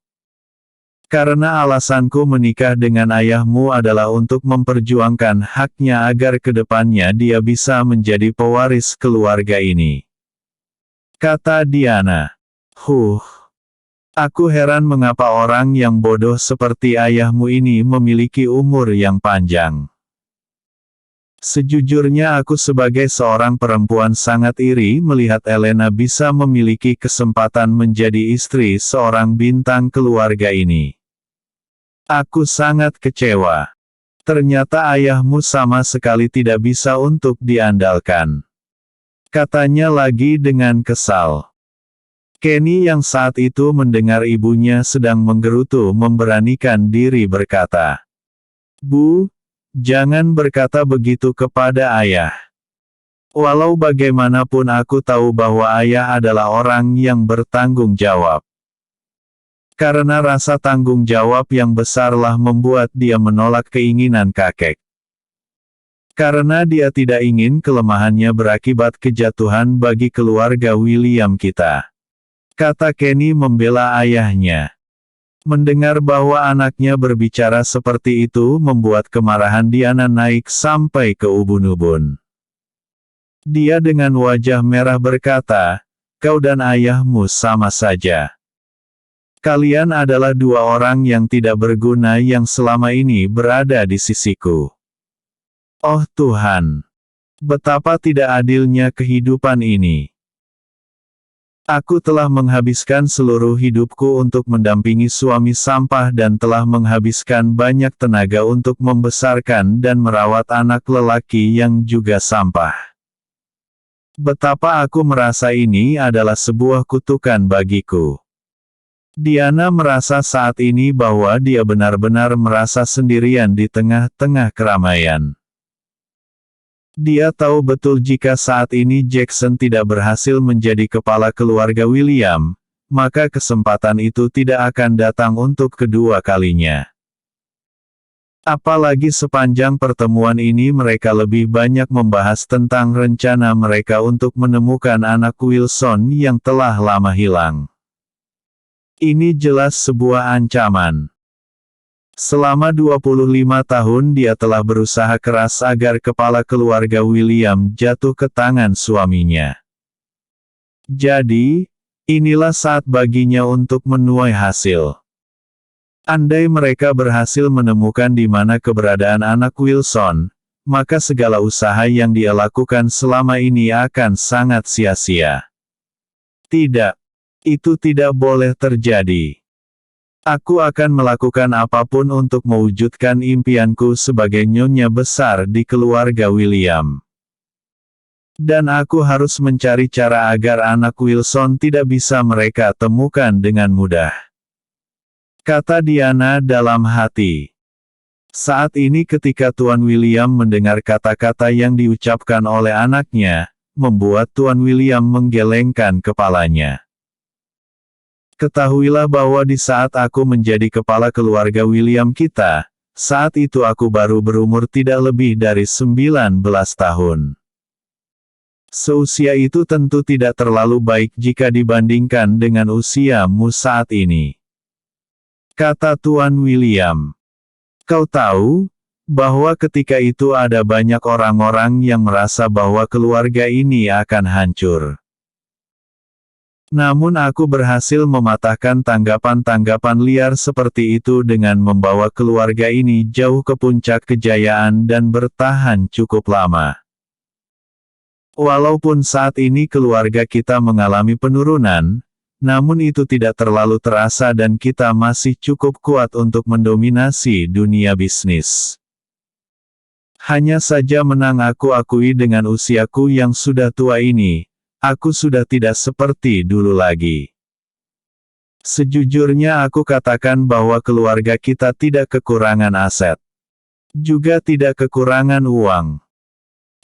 S1: Karena alasanku menikah dengan ayahmu adalah untuk memperjuangkan haknya agar kedepannya dia bisa menjadi pewaris keluarga ini. Kata Diana. Aku heran mengapa orang yang bodoh seperti ayahmu ini memiliki umur yang panjang. Sejujurnya aku sebagai seorang perempuan sangat iri melihat Elena bisa memiliki kesempatan menjadi istri seorang bintang keluarga ini. Aku sangat kecewa. Ternyata ayahmu sama sekali tidak bisa untuk diandalkan. Katanya lagi dengan kesal. Kenny yang saat itu mendengar ibunya sedang menggerutu memberanikan diri berkata, "Bu, jangan berkata begitu kepada ayah. Walau bagaimanapun aku tahu bahwa ayah adalah orang yang bertanggung jawab. Karena rasa tanggung jawab yang besarlah membuat dia menolak keinginan kakek. Karena dia tidak ingin kelemahannya berakibat kejatuhan bagi keluarga William kita." Kata Kenny membela ayahnya. Mendengar bahwa anaknya berbicara seperti itu membuat kemarahan Diana naik sampai ke ubun-ubun. Dia dengan wajah merah berkata, "Kau dan ayahmu sama saja. Kalian adalah dua orang yang tidak berguna yang selama ini berada di sisiku. Oh Tuhan! Betapa tidak adilnya kehidupan ini. Aku telah menghabiskan seluruh hidupku untuk mendampingi suami sampah dan telah menghabiskan banyak tenaga untuk membesarkan dan merawat anak lelaki yang juga sampah. Betapa aku merasa ini adalah sebuah kutukan bagiku." Diana merasa saat ini bahwa dia benar-benar merasa sendirian di tengah-tengah keramaian. Dia tahu betul jika saat ini Jackson tidak berhasil menjadi kepala keluarga William, maka kesempatan itu tidak akan datang untuk kedua kalinya. Apalagi sepanjang pertemuan ini mereka lebih banyak membahas tentang rencana mereka untuk menemukan anak Wilson yang telah lama hilang. Ini jelas sebuah ancaman. Selama 25 tahun dia telah berusaha keras agar kepala keluarga William jatuh ke tangan suaminya. Jadi, inilah saat baginya untuk menuai hasil. Andai mereka berhasil menemukan di mana keberadaan anak Wilson, maka segala usaha yang dia lakukan selama ini akan sangat sia-sia. Tidak, itu tidak boleh terjadi. Aku akan melakukan apapun untuk mewujudkan impianku sebagai nyonya besar di keluarga William. Dan aku harus mencari cara agar anak Wilson tidak bisa mereka temukan dengan mudah. Kata Diana dalam hati. Saat ini ketika Tuan William mendengar kata-kata yang diucapkan oleh anaknya, membuat Tuan William menggelengkan kepalanya. Ketahuilah bahwa di saat aku menjadi kepala keluarga William kita, saat itu aku baru berumur tidak lebih dari 19 tahun. Seusia itu tentu tidak terlalu baik jika dibandingkan dengan usiamu saat ini. Kata Tuan William. Kau tahu, bahwa ketika itu ada banyak orang-orang yang merasa bahwa keluarga ini akan hancur. Namun aku berhasil mematahkan tanggapan-tanggapan liar seperti itu dengan membawa keluarga ini jauh ke puncak kejayaan dan bertahan cukup lama. Walaupun saat ini keluarga kita mengalami penurunan, namun itu tidak terlalu terasa dan kita masih cukup kuat untuk mendominasi dunia bisnis. Hanya saja menang aku akui dengan usiaku yang sudah tua ini, aku sudah tidak seperti dulu lagi. Sejujurnya aku katakan bahwa keluarga kita tidak kekurangan aset. Juga tidak kekurangan uang.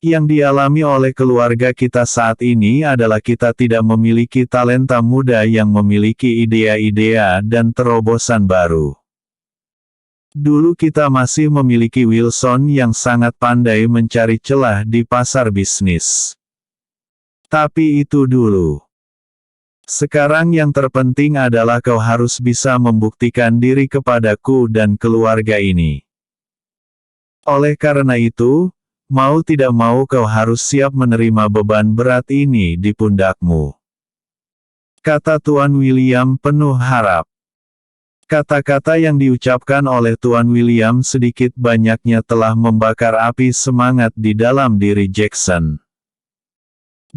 S1: Yang dialami oleh keluarga kita saat ini adalah kita tidak memiliki talenta muda yang memiliki ide-ide dan terobosan baru. Dulu kita masih memiliki Wilson yang sangat pandai mencari celah di pasar bisnis. Tapi itu dulu. Sekarang yang terpenting adalah kau harus bisa membuktikan diri kepadaku dan keluarga ini. Oleh karena itu, mau tidak mau kau harus siap menerima beban berat ini di pundakmu. Kata Tuan William penuh harap. Kata-kata yang diucapkan oleh Tuan William sedikit banyaknya telah membakar api semangat di dalam diri Jackson.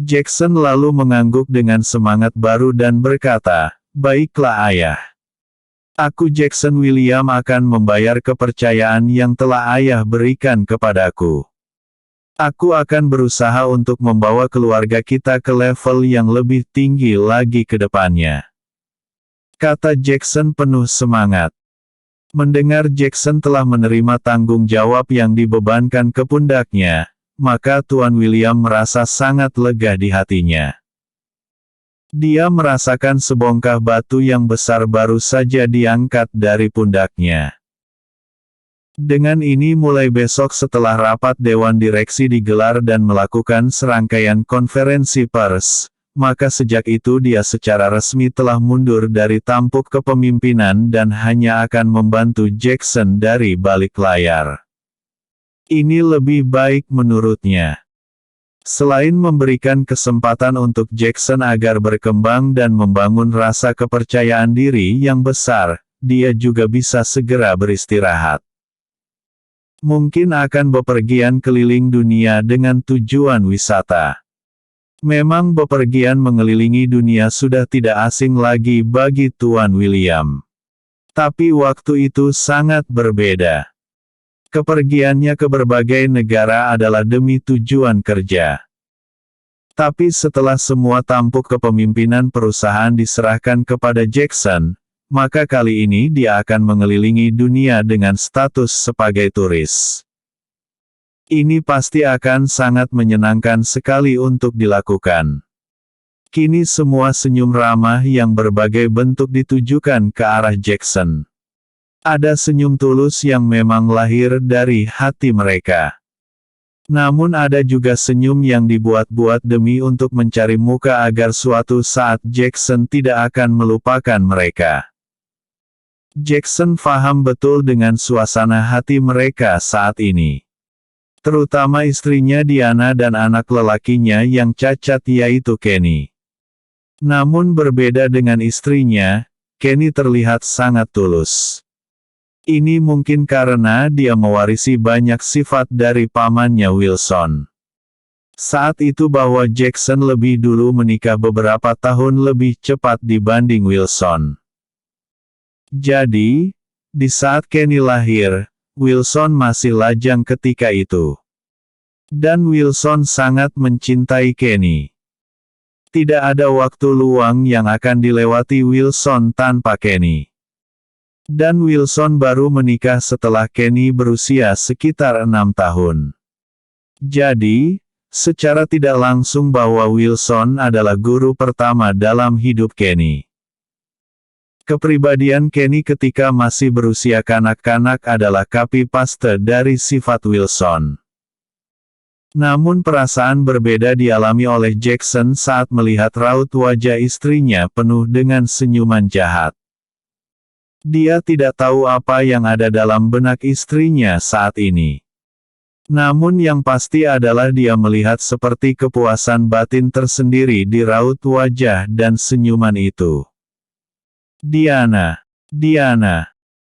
S1: Jackson lalu mengangguk dengan semangat baru dan berkata, "Baiklah ayah. Aku Jackson William akan membayar kepercayaan yang telah ayah berikan kepadaku. Aku akan berusaha untuk membawa keluarga kita ke level yang lebih tinggi lagi ke depannya." Kata Jackson penuh semangat. Mendengar Jackson telah menerima tanggung jawab yang dibebankan ke pundaknya, maka Tuan William merasa sangat lega di hatinya. Dia merasakan sebongkah batu yang besar baru saja diangkat dari pundaknya. Dengan ini mulai besok setelah rapat Dewan Direksi digelar dan melakukan serangkaian konferensi pers, maka sejak itu dia secara resmi telah mundur dari tampuk kepemimpinan dan hanya akan membantu Jackson dari balik layar. Ini lebih baik menurutnya. Selain memberikan kesempatan untuk Jackson agar berkembang dan membangun rasa kepercayaan diri yang besar, dia juga bisa segera beristirahat. Mungkin akan bepergian keliling dunia dengan tujuan wisata. Memang bepergian mengelilingi dunia sudah tidak asing lagi bagi Tuan William. Tapi waktu itu sangat berbeda. Kepergiannya ke berbagai negara adalah demi tujuan kerja. Tapi setelah semua tampuk kepemimpinan perusahaan diserahkan kepada Jackson, maka kali ini dia akan mengelilingi dunia dengan status sebagai turis. Ini pasti akan sangat menyenangkan sekali untuk dilakukan. Kini semua senyum ramah yang berbagai bentuk ditujukan ke arah Jackson. Ada senyum tulus yang memang lahir dari hati mereka. Namun ada juga senyum yang dibuat-buat demi untuk mencari muka agar suatu saat Jackson tidak akan melupakan mereka. Jackson paham betul dengan suasana hati mereka saat ini. Terutama istrinya Diana dan anak lelakinya yang cacat yaitu Kenny. Namun berbeda dengan istrinya, Kenny terlihat sangat tulus. Ini mungkin karena dia mewarisi banyak sifat dari pamannya Wilson. Saat itu bahwa Jackson lebih dulu menikah beberapa tahun lebih cepat dibanding Wilson. Jadi, di saat Kenny lahir, Wilson masih lajang ketika itu. Dan Wilson sangat mencintai Kenny. Tidak ada waktu luang yang akan dilewati Wilson tanpa Kenny. Dan Wilson baru menikah setelah Kenny berusia sekitar 6 tahun. Jadi, secara tidak langsung bahwa Wilson adalah guru pertama dalam hidup Kenny. Kepribadian Kenny ketika masih berusia kanak-kanak adalah copy-paste dari sifat Wilson. Namun perasaan berbeda dialami oleh Jackson saat melihat raut wajah istrinya penuh dengan senyuman jahat. Dia tidak tahu apa yang ada dalam benak istrinya saat ini. Namun yang pasti adalah dia melihat seperti kepuasan batin tersendiri di raut wajah dan senyuman itu. Diana,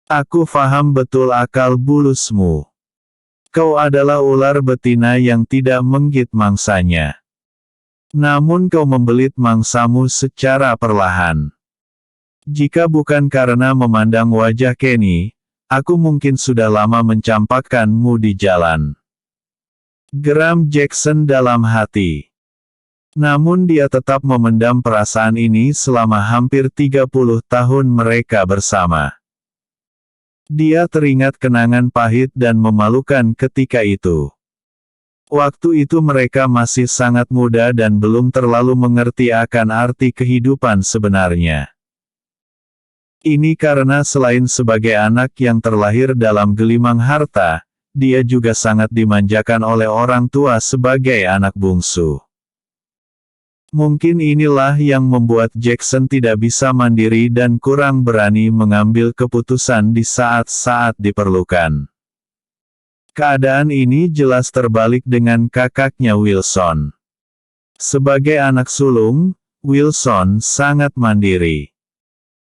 S1: aku paham betul akal bulusmu. Kau adalah ular betina yang tidak menggigit mangsanya. Namun kau membelit mangsamu secara perlahan. Jika bukan karena memandang wajah Kenny, aku mungkin sudah lama mencampakkanmu di jalan. Geram Jackson dalam hati. Namun dia tetap memendam perasaan ini selama hampir 30 tahun mereka bersama. Dia teringat kenangan pahit dan memalukan ketika itu. Waktu itu mereka masih sangat muda dan belum terlalu mengerti akan arti kehidupan sebenarnya. Ini karena selain sebagai anak yang terlahir dalam gelimang harta, dia juga sangat dimanjakan oleh orang tua sebagai anak bungsu. Mungkin inilah yang membuat Jackson tidak bisa mandiri dan kurang berani mengambil keputusan di saat-saat diperlukan. Keadaan ini jelas terbalik dengan kakaknya Wilson. Sebagai anak sulung, Wilson sangat mandiri.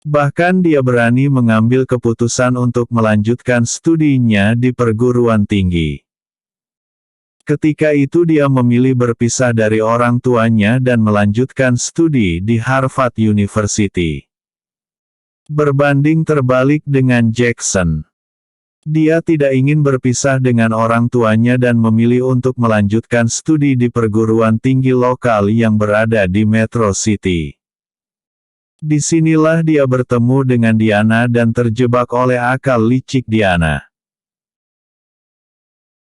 S1: Bahkan dia berani mengambil keputusan untuk melanjutkan studinya di perguruan tinggi. Ketika itu dia memilih berpisah dari orang tuanya dan melanjutkan studi di Harvard University. Berbanding terbalik dengan Jackson. Dia tidak ingin berpisah dengan orang tuanya dan memilih untuk melanjutkan studi di perguruan tinggi lokal yang berada di Metro City. Disinilah dia bertemu dengan Diana dan terjebak oleh akal licik Diana.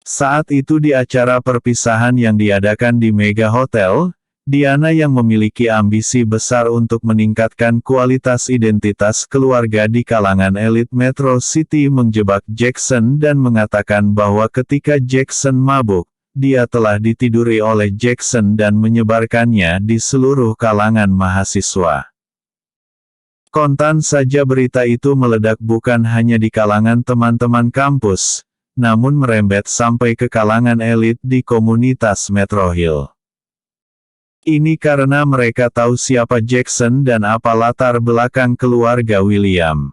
S1: Saat itu di acara perpisahan yang diadakan di Mega Hotel, Diana yang memiliki ambisi besar untuk meningkatkan kualitas identitas keluarga di kalangan elit Metro City menjebak Jackson dan mengatakan bahwa ketika Jackson mabuk, dia telah ditiduri oleh Jackson dan menyebarkannya di seluruh kalangan mahasiswa. Kontan saja berita itu meledak bukan hanya di kalangan teman-teman kampus, namun merembet sampai ke kalangan elit di komunitas Metro Hill. Ini karena mereka tahu siapa Jackson dan apa latar belakang keluarga William.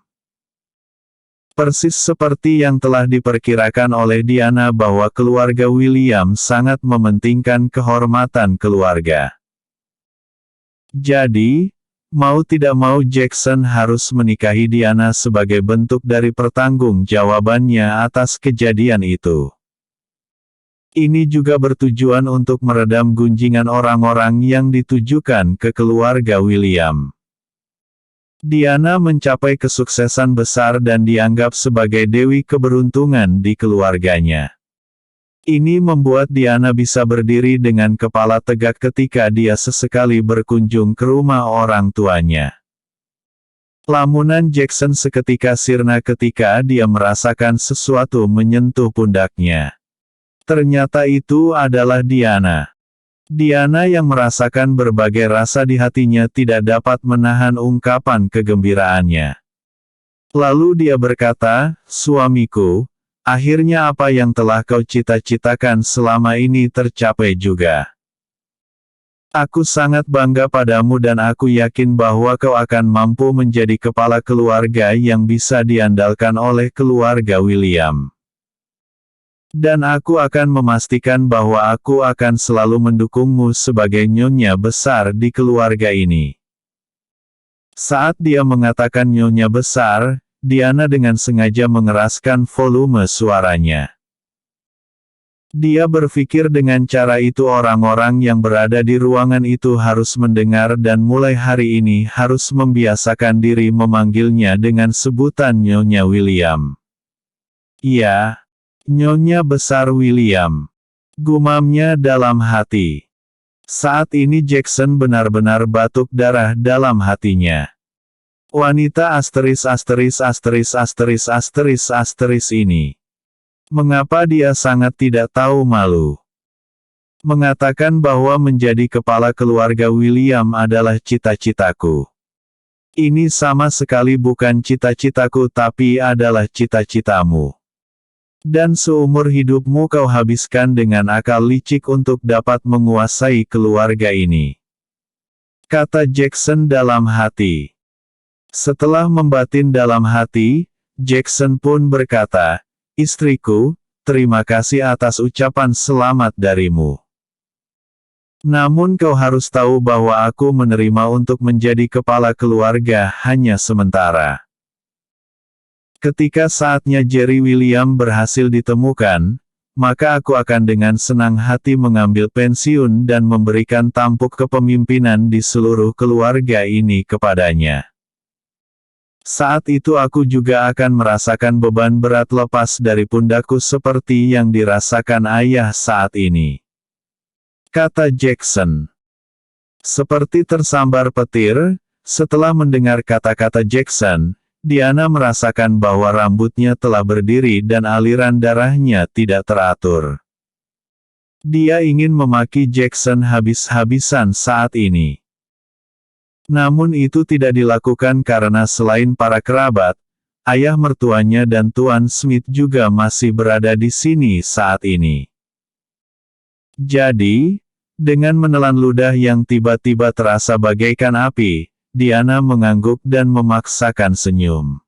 S1: Persis seperti yang telah diperkirakan oleh Diana bahwa keluarga William sangat mementingkan kehormatan keluarga. Jadi, mau tidak mau Jackson harus menikahi Diana sebagai bentuk dari pertanggungjawabannya atas kejadian itu. Ini juga bertujuan untuk meredam gunjingan orang-orang yang ditujukan ke keluarga William. Diana mencapai kesuksesan besar dan dianggap sebagai dewi keberuntungan di keluarganya. Ini membuat Diana bisa berdiri dengan kepala tegak ketika dia sesekali berkunjung ke rumah orang tuanya. Lamunan Jackson seketika sirna ketika dia merasakan sesuatu menyentuh pundaknya. Ternyata itu adalah Diana. Diana yang merasakan berbagai rasa di hatinya tidak dapat menahan ungkapan kegembiraannya. Lalu dia berkata, "Suamiku, akhirnya apa yang telah kau cita-citakan selama ini tercapai juga. Aku sangat bangga padamu dan aku yakin bahwa kau akan mampu menjadi kepala keluarga yang bisa diandalkan oleh keluarga William. Dan aku akan memastikan bahwa aku akan selalu mendukungmu sebagai nyonya besar di keluarga ini." Saat dia mengatakan nyonya besar, Diana dengan sengaja mengeraskan volume suaranya. Dia berpikir dengan cara itu orang-orang yang berada di ruangan itu harus mendengar dan mulai hari ini harus membiasakan diri memanggilnya dengan sebutan Nyonya William. "Ya, Nyonya besar William," gumamnya dalam hati. Saat ini Jackson benar-benar batuk darah dalam hatinya. Wanita ini. Mengapa dia sangat tidak tahu malu? Mengatakan bahwa menjadi kepala keluarga William adalah cita-citaku. Ini sama sekali bukan cita-citaku tapi adalah cita-citamu. Dan seumur hidupmu kau habiskan dengan akal licik untuk dapat menguasai keluarga ini," kata Jackson dalam hati. Setelah membatin dalam hati, Jackson pun berkata, "Istriku, terima kasih atas ucapan selamat darimu. Namun kau harus tahu bahwa aku menerima untuk menjadi kepala keluarga hanya sementara. Ketika saatnya Jerry William berhasil ditemukan, maka aku akan dengan senang hati mengambil pensiun dan memberikan tampuk kepemimpinan di seluruh keluarga ini kepadanya. Saat itu aku juga akan merasakan beban berat lepas dari pundakku seperti yang dirasakan ayah saat ini," kata Jackson. Seperti tersambar petir, setelah mendengar kata-kata Jackson, Diana merasakan bahwa rambutnya telah berdiri dan aliran darahnya tidak teratur. Dia ingin memaki Jackson habis-habisan saat ini. Namun itu tidak dilakukan karena selain para kerabat, ayah mertuanya dan Tuan Smith juga masih berada di sini saat ini. Jadi, dengan menelan ludah yang tiba-tiba terasa bagaikan api, Diana mengangguk dan memaksakan senyum.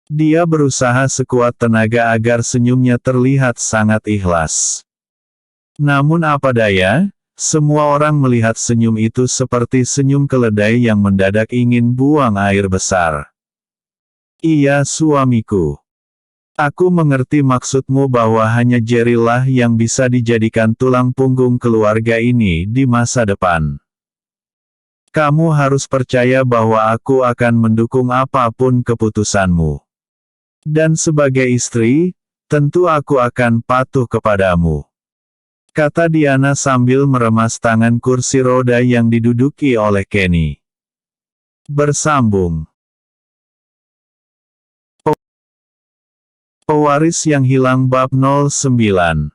S1: Dia berusaha sekuat tenaga agar senyumnya terlihat sangat ikhlas. Namun apa daya, semua orang melihat senyum itu seperti senyum keledai yang mendadak ingin buang air besar. Iya suamiku. Aku mengerti maksudmu bahwa hanya Jerry lah yang bisa dijadikan tulang punggung keluarga ini di masa depan. Kamu harus percaya bahwa aku akan mendukung apapun keputusanmu. Dan sebagai istri, tentu aku akan patuh kepadamu. Kata Diana sambil meremas tangan kursi roda yang diduduki oleh Kenny. Bersambung. Pewaris yang hilang bab 09.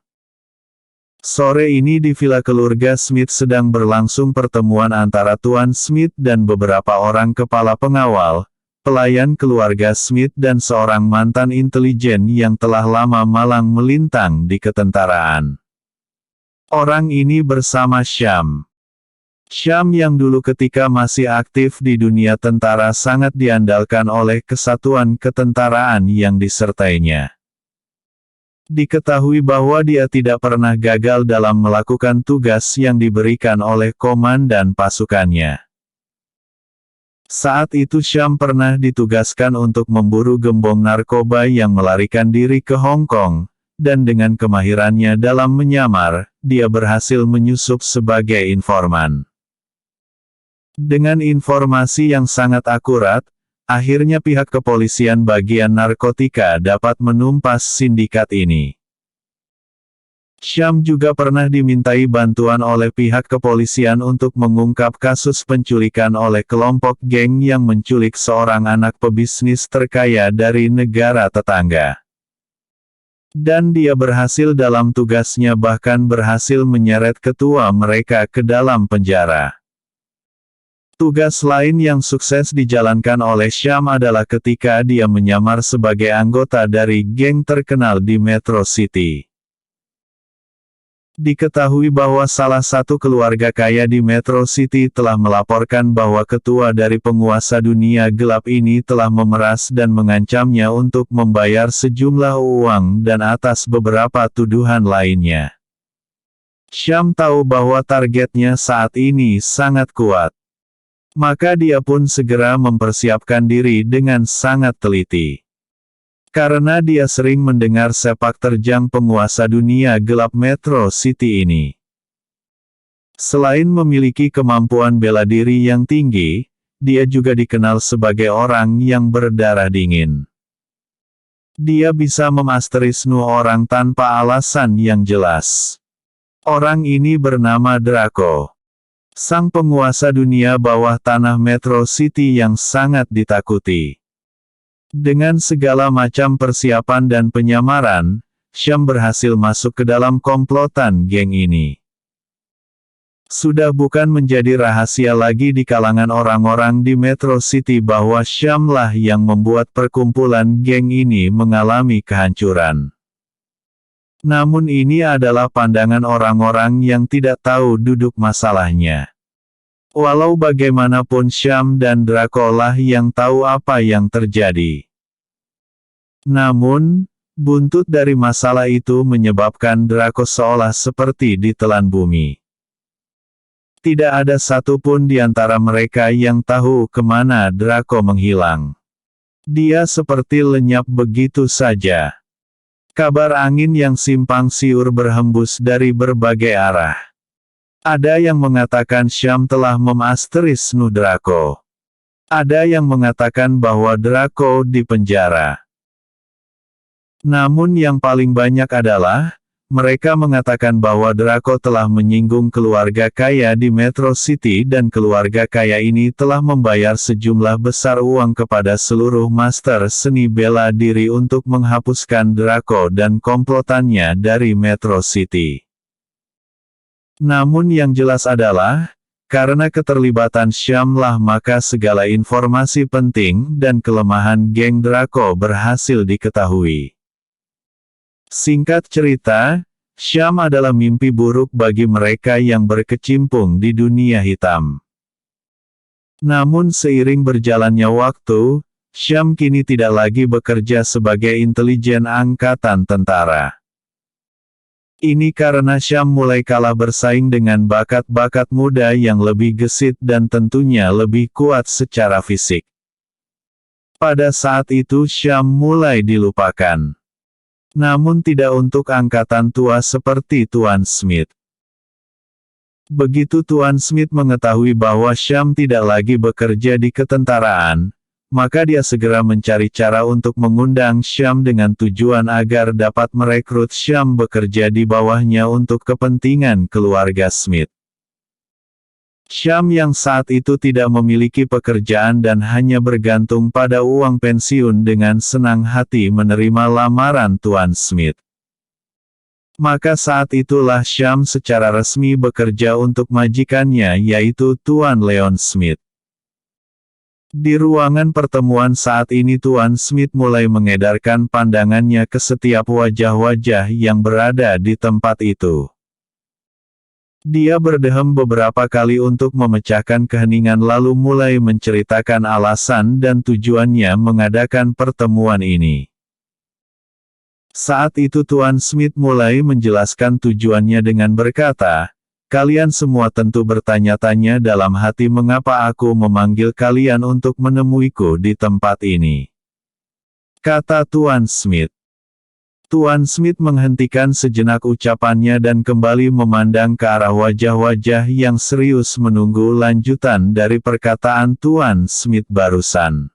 S1: Sore ini di Villa Keluarga Smith sedang berlangsung pertemuan antara Tuan Smith dan beberapa orang kepala pengawal, pelayan keluarga Smith dan seorang mantan intelijen yang telah lama malang melintang di ketentaraan. Orang ini bersama Syam. Syam yang dulu ketika masih aktif di dunia tentara sangat diandalkan oleh kesatuan ketentaraan yang disertainya. Diketahui bahwa dia tidak pernah gagal dalam melakukan tugas yang diberikan oleh komandan pasukannya. Saat itu Syam pernah ditugaskan untuk memburu gembong narkoba yang melarikan diri ke Hong Kong, dan dengan kemahirannya dalam menyamar, dia berhasil menyusup sebagai informan. Dengan informasi yang sangat akurat, akhirnya pihak kepolisian bagian narkotika dapat menumpas sindikat ini. Syam juga pernah dimintai bantuan oleh pihak kepolisian untuk mengungkap kasus penculikan oleh kelompok geng yang menculik seorang anak pebisnis terkaya dari negara tetangga. Dan dia berhasil dalam tugasnya, bahkan berhasil menyeret ketua mereka ke dalam penjara. Tugas lain yang sukses dijalankan oleh Syam adalah ketika dia menyamar sebagai anggota dari geng terkenal di Metro City. Diketahui bahwa salah satu keluarga kaya di Metro City telah melaporkan bahwa ketua dari penguasa dunia gelap ini telah memeras dan mengancamnya untuk membayar sejumlah uang dan atas beberapa tuduhan lainnya. Syam tahu bahwa targetnya saat ini sangat kuat. Maka dia pun segera mempersiapkan diri dengan sangat teliti. Karena dia sering mendengar sepak terjang penguasa dunia gelap Metro City ini. Selain memiliki kemampuan bela diri yang tinggi, dia juga dikenal sebagai orang yang berdarah dingin. Dia bisa memasteri semua orang tanpa alasan yang jelas. Orang ini bernama Draco. Sang penguasa dunia bawah tanah Metro City yang sangat ditakuti. Dengan segala macam persiapan dan penyamaran, Syam berhasil masuk ke dalam komplotan geng ini. Sudah bukan menjadi rahasia lagi di kalangan orang-orang di Metro City bahwa Syam lah yang membuat perkumpulan geng ini mengalami kehancuran. Namun ini adalah pandangan orang-orang yang tidak tahu duduk masalahnya. Walau bagaimanapun Syam dan Draco lah yang tahu apa yang terjadi. Namun, buntut dari masalah itu menyebabkan Draco seolah seperti ditelan bumi. Tidak ada satupun di antara mereka yang tahu kemana Draco menghilang. Dia seperti lenyap begitu saja. Kabar angin yang simpang siur berhembus dari berbagai arah. Ada yang mengatakan Syam telah memasteris Draco. Ada yang mengatakan bahwa Draco dipenjara. Namun yang paling banyak adalah, mereka mengatakan bahwa Draco telah menyinggung keluarga kaya di Metro City dan keluarga kaya ini telah membayar sejumlah besar uang kepada seluruh master seni bela diri untuk menghapuskan Draco dan komplotannya dari Metro City. Namun yang jelas adalah, karena keterlibatan Syamlah maka segala informasi penting dan kelemahan geng Draco berhasil diketahui. Singkat cerita, Syam adalah mimpi buruk bagi mereka yang berkecimpung di dunia hitam. Namun seiring berjalannya waktu, Syam kini tidak lagi bekerja sebagai intelijen angkatan tentara. Ini karena Syam mulai kalah bersaing dengan bakat-bakat muda yang lebih gesit dan tentunya lebih kuat secara fisik. Pada saat itu Syam mulai dilupakan. Namun tidak untuk angkatan tua seperti Tuan Smith. Begitu Tuan Smith mengetahui bahwa Syam tidak lagi bekerja di ketentaraan, maka dia segera mencari cara untuk mengundang Syam dengan tujuan agar dapat merekrut Syam bekerja di bawahnya untuk kepentingan keluarga Smith. Syam yang saat itu tidak memiliki pekerjaan dan hanya bergantung pada uang pensiun dengan senang hati menerima lamaran Tuan Smith. Maka saat itulah Syam secara resmi bekerja untuk majikannya yaitu Tuan Leon Smith. Di ruangan pertemuan saat ini Tuan Smith mulai mengedarkan pandangannya ke setiap wajah-wajah yang berada di tempat itu. Dia berdehem beberapa kali untuk memecahkan keheningan lalu mulai menceritakan alasan dan tujuannya mengadakan pertemuan ini. Saat itu Tuan Smith mulai menjelaskan tujuannya dengan berkata, "Kalian semua tentu bertanya-tanya dalam hati mengapa aku memanggil kalian untuk menemuiku di tempat ini," kata Tuan Smith. Tuan Smith menghentikan sejenak ucapannya dan kembali memandang ke arah wajah-wajah yang serius menunggu lanjutan dari perkataan Tuan Smith barusan.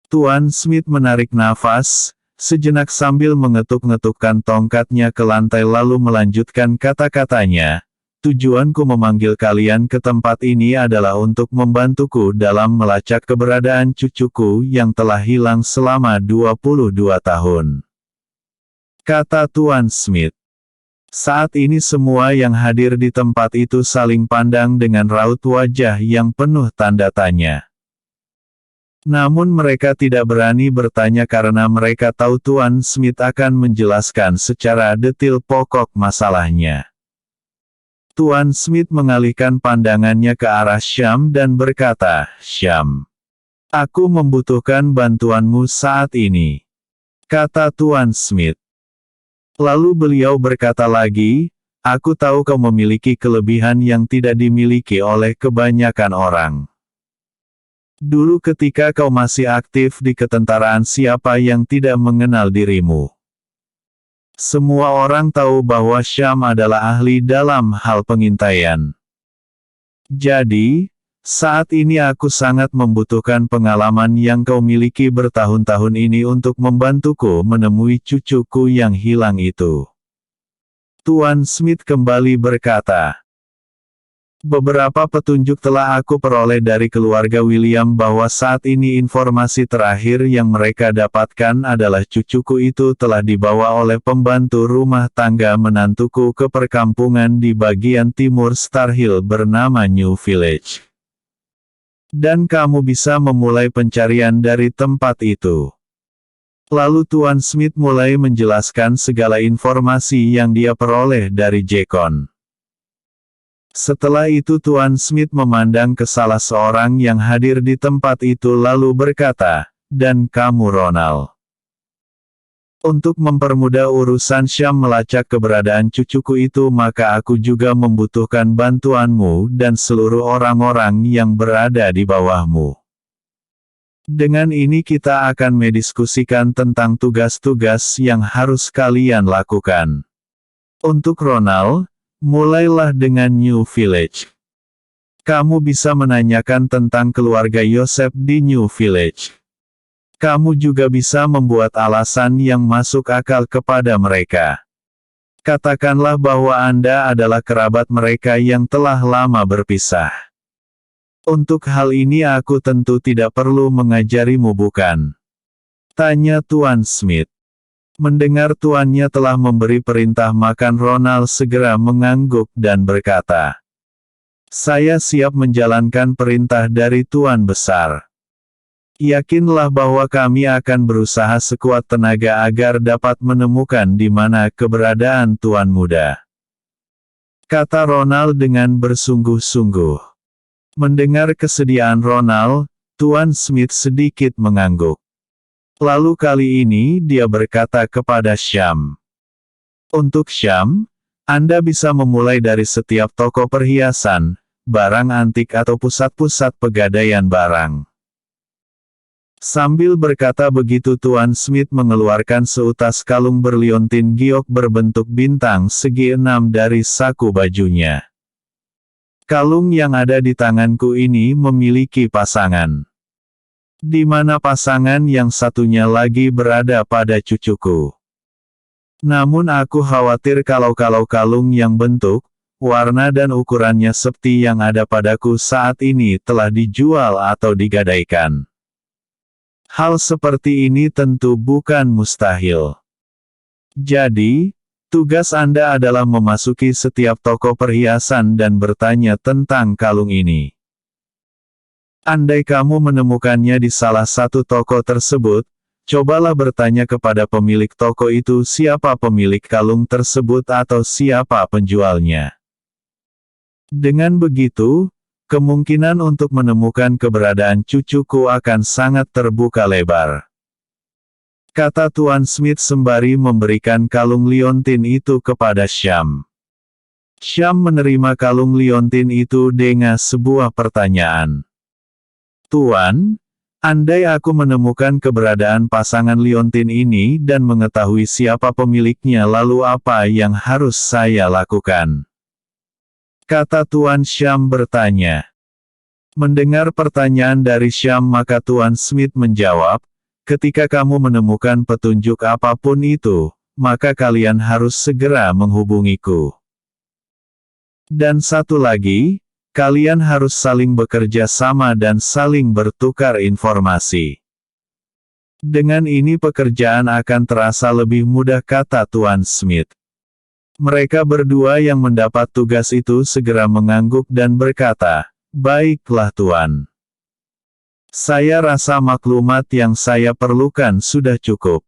S1: Tuan Smith menarik nafas, sejenak sambil mengetuk-ngetukkan tongkatnya ke lantai lalu melanjutkan kata-katanya, "Tujuanku memanggil kalian ke tempat ini adalah untuk membantuku dalam melacak keberadaan cucuku yang telah hilang selama 22 tahun," kata Tuan Smith. Saat ini semua yang hadir di tempat itu saling pandang dengan raut wajah yang penuh tanda tanya. Namun mereka tidak berani bertanya karena mereka tahu Tuan Smith akan menjelaskan secara detail pokok masalahnya. Tuan Smith mengalihkan pandangannya ke arah Syam dan berkata, "Syam, aku membutuhkan bantuanmu saat ini," kata Tuan Smith. Lalu beliau berkata lagi, "Aku tahu kau memiliki kelebihan yang tidak dimiliki oleh kebanyakan orang. Dulu ketika kau masih aktif di ketentaraan siapa yang tidak mengenal dirimu? Semua orang tahu bahwa Syam adalah ahli dalam hal pengintaian. Jadi, saat ini aku sangat membutuhkan pengalaman yang kau miliki bertahun-tahun ini untuk membantuku menemui cucuku yang hilang itu." Tuan Smith kembali berkata, "Beberapa petunjuk telah aku peroleh dari keluarga William bahwa saat ini informasi terakhir yang mereka dapatkan adalah cucuku itu telah dibawa oleh pembantu rumah tangga menantuku ke perkampungan di bagian timur Star Hill bernama New Village. Dan kamu bisa memulai pencarian dari tempat itu." Lalu Tuan Smith mulai menjelaskan segala informasi yang dia peroleh dari Jekon. Setelah itu Tuan Smith memandang ke salah seorang yang hadir di tempat itu lalu berkata, "Dan kamu Ronald. Untuk mempermudah urusan Syam melacak keberadaan cucuku itu maka aku juga membutuhkan bantuanmu dan seluruh orang-orang yang berada di bawahmu. Dengan ini kita akan mendiskusikan tentang tugas-tugas yang harus kalian lakukan. Untuk Ronald, mulailah dengan New Village. Kamu bisa menanyakan tentang keluarga Yosef di New Village. Kamu juga bisa membuat alasan yang masuk akal kepada mereka. Katakanlah bahwa Anda adalah kerabat mereka yang telah lama berpisah. Untuk hal ini aku tentu tidak perlu mengajarimu bukan?" tanya Tuan Smith. Mendengar tuannya telah memberi perintah makan, Ronald segera mengangguk dan berkata, "Saya siap menjalankan perintah dari Tuan Besar. Yakinlah bahwa kami akan berusaha sekuat tenaga agar dapat menemukan di mana keberadaan Tuan Muda," kata Ronald dengan bersungguh-sungguh. Mendengar kesediaan Ronald, Tuan Smith sedikit mengangguk. Lalu kali ini dia berkata kepada Syam, "Untuk Syam, Anda bisa memulai dari setiap toko perhiasan, barang antik atau pusat-pusat pegadaian barang." Sambil berkata begitu, Tuan Smith mengeluarkan seutas kalung berliontin giok berbentuk bintang segi 6 dari saku bajunya. "Kalung yang ada di tanganku ini memiliki pasangan. Di mana pasangan yang satunya lagi berada pada cucuku. Namun aku khawatir kalau kalung yang bentuk, warna dan ukurannya seperti yang ada padaku saat ini telah dijual atau digadaikan. Hal seperti ini tentu bukan mustahil. Jadi, tugas Anda adalah memasuki setiap toko perhiasan dan bertanya tentang kalung ini. Andai kamu menemukannya di salah satu toko tersebut, cobalah bertanya kepada pemilik toko itu siapa pemilik kalung tersebut atau siapa penjualnya. Dengan begitu, kemungkinan untuk menemukan keberadaan cucuku akan sangat terbuka lebar," kata Tuan Smith sembari memberikan kalung liontin itu kepada Syam. Syam menerima kalung liontin itu dengan sebuah pertanyaan. "Tuan, andai aku menemukan keberadaan pasangan liontin ini dan mengetahui siapa pemiliknya, lalu apa yang harus saya lakukan?" kata Tuan Syam bertanya. Mendengar pertanyaan dari Syam, maka Tuan Smith menjawab, "Ketika kamu menemukan petunjuk apapun itu, maka kalian harus segera menghubungiku. Dan satu lagi, kalian harus saling bekerja sama dan saling bertukar informasi. Dengan ini pekerjaan akan terasa lebih mudah," kata Tuan Smith. Mereka berdua yang mendapat tugas itu segera mengangguk dan berkata, "Baiklah Tuan. Saya rasa maklumat yang saya perlukan sudah cukup.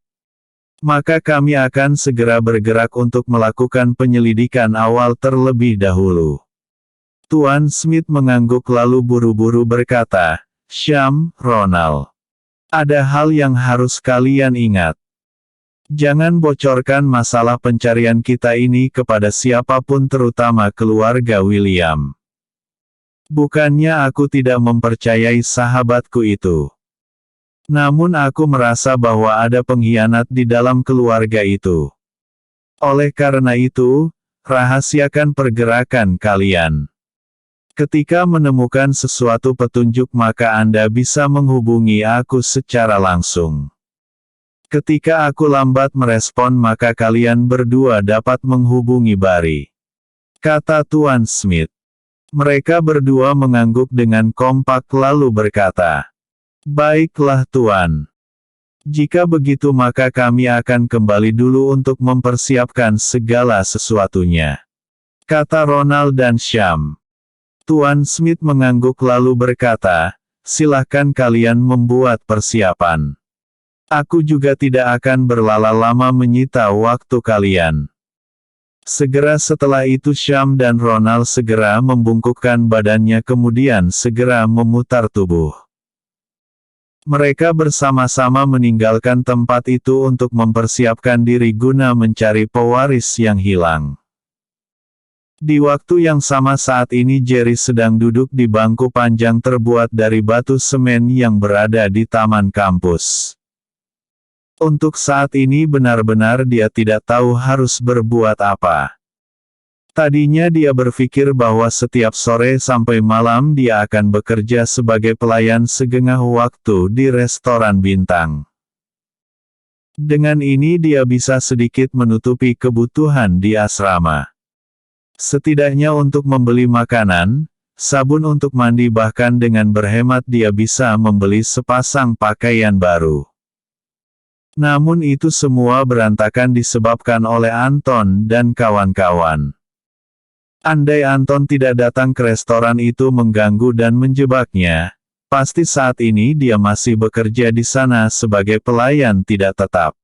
S1: Maka kami akan segera bergerak untuk melakukan penyelidikan awal terlebih dahulu." Tuan Smith mengangguk lalu buru-buru berkata, "Syam, Ronald. Ada hal yang harus kalian ingat. Jangan bocorkan masalah pencarian kita ini kepada siapapun, terutama keluarga William. Bukannya aku tidak mempercayai sahabatku itu. Namun aku merasa bahwa ada pengkhianat di dalam keluarga itu. Oleh karena itu, rahasiakan pergerakan kalian. Ketika menemukan sesuatu petunjuk maka Anda bisa menghubungi aku secara langsung. Ketika aku lambat merespon maka kalian berdua dapat menghubungi Barry," kata Tuan Smith. Mereka berdua mengangguk dengan kompak lalu berkata, "Baiklah Tuan. Jika begitu maka kami akan kembali dulu untuk mempersiapkan segala sesuatunya," kata Ronald dan Syam. Tuan Smith mengangguk lalu berkata, "Silahkan kalian membuat persiapan. Aku juga tidak akan berlama-lama menyita waktu kalian." Segera setelah itu Syam dan Ronald segera membungkukkan badannya kemudian segera memutar tubuh. Mereka bersama-sama meninggalkan tempat itu untuk mempersiapkan diri guna mencari pewaris yang hilang. Di waktu yang sama saat ini Jerry sedang duduk di bangku panjang terbuat dari batu semen yang berada di taman kampus. Untuk saat ini benar-benar dia tidak tahu harus berbuat apa. Tadinya dia berpikir bahwa setiap sore sampai malam dia akan bekerja sebagai pelayan setengah waktu di restoran bintang. Dengan ini dia bisa sedikit menutupi kebutuhan di asrama. Setidaknya untuk membeli makanan, sabun untuk mandi, bahkan dengan berhemat dia bisa membeli sepasang pakaian baru. Namun itu semua berantakan disebabkan oleh Anton dan kawan-kawan. Andai Anton tidak datang ke restoran itu mengganggu dan menjebaknya, pasti saat ini dia masih bekerja di sana sebagai pelayan tidak tetap.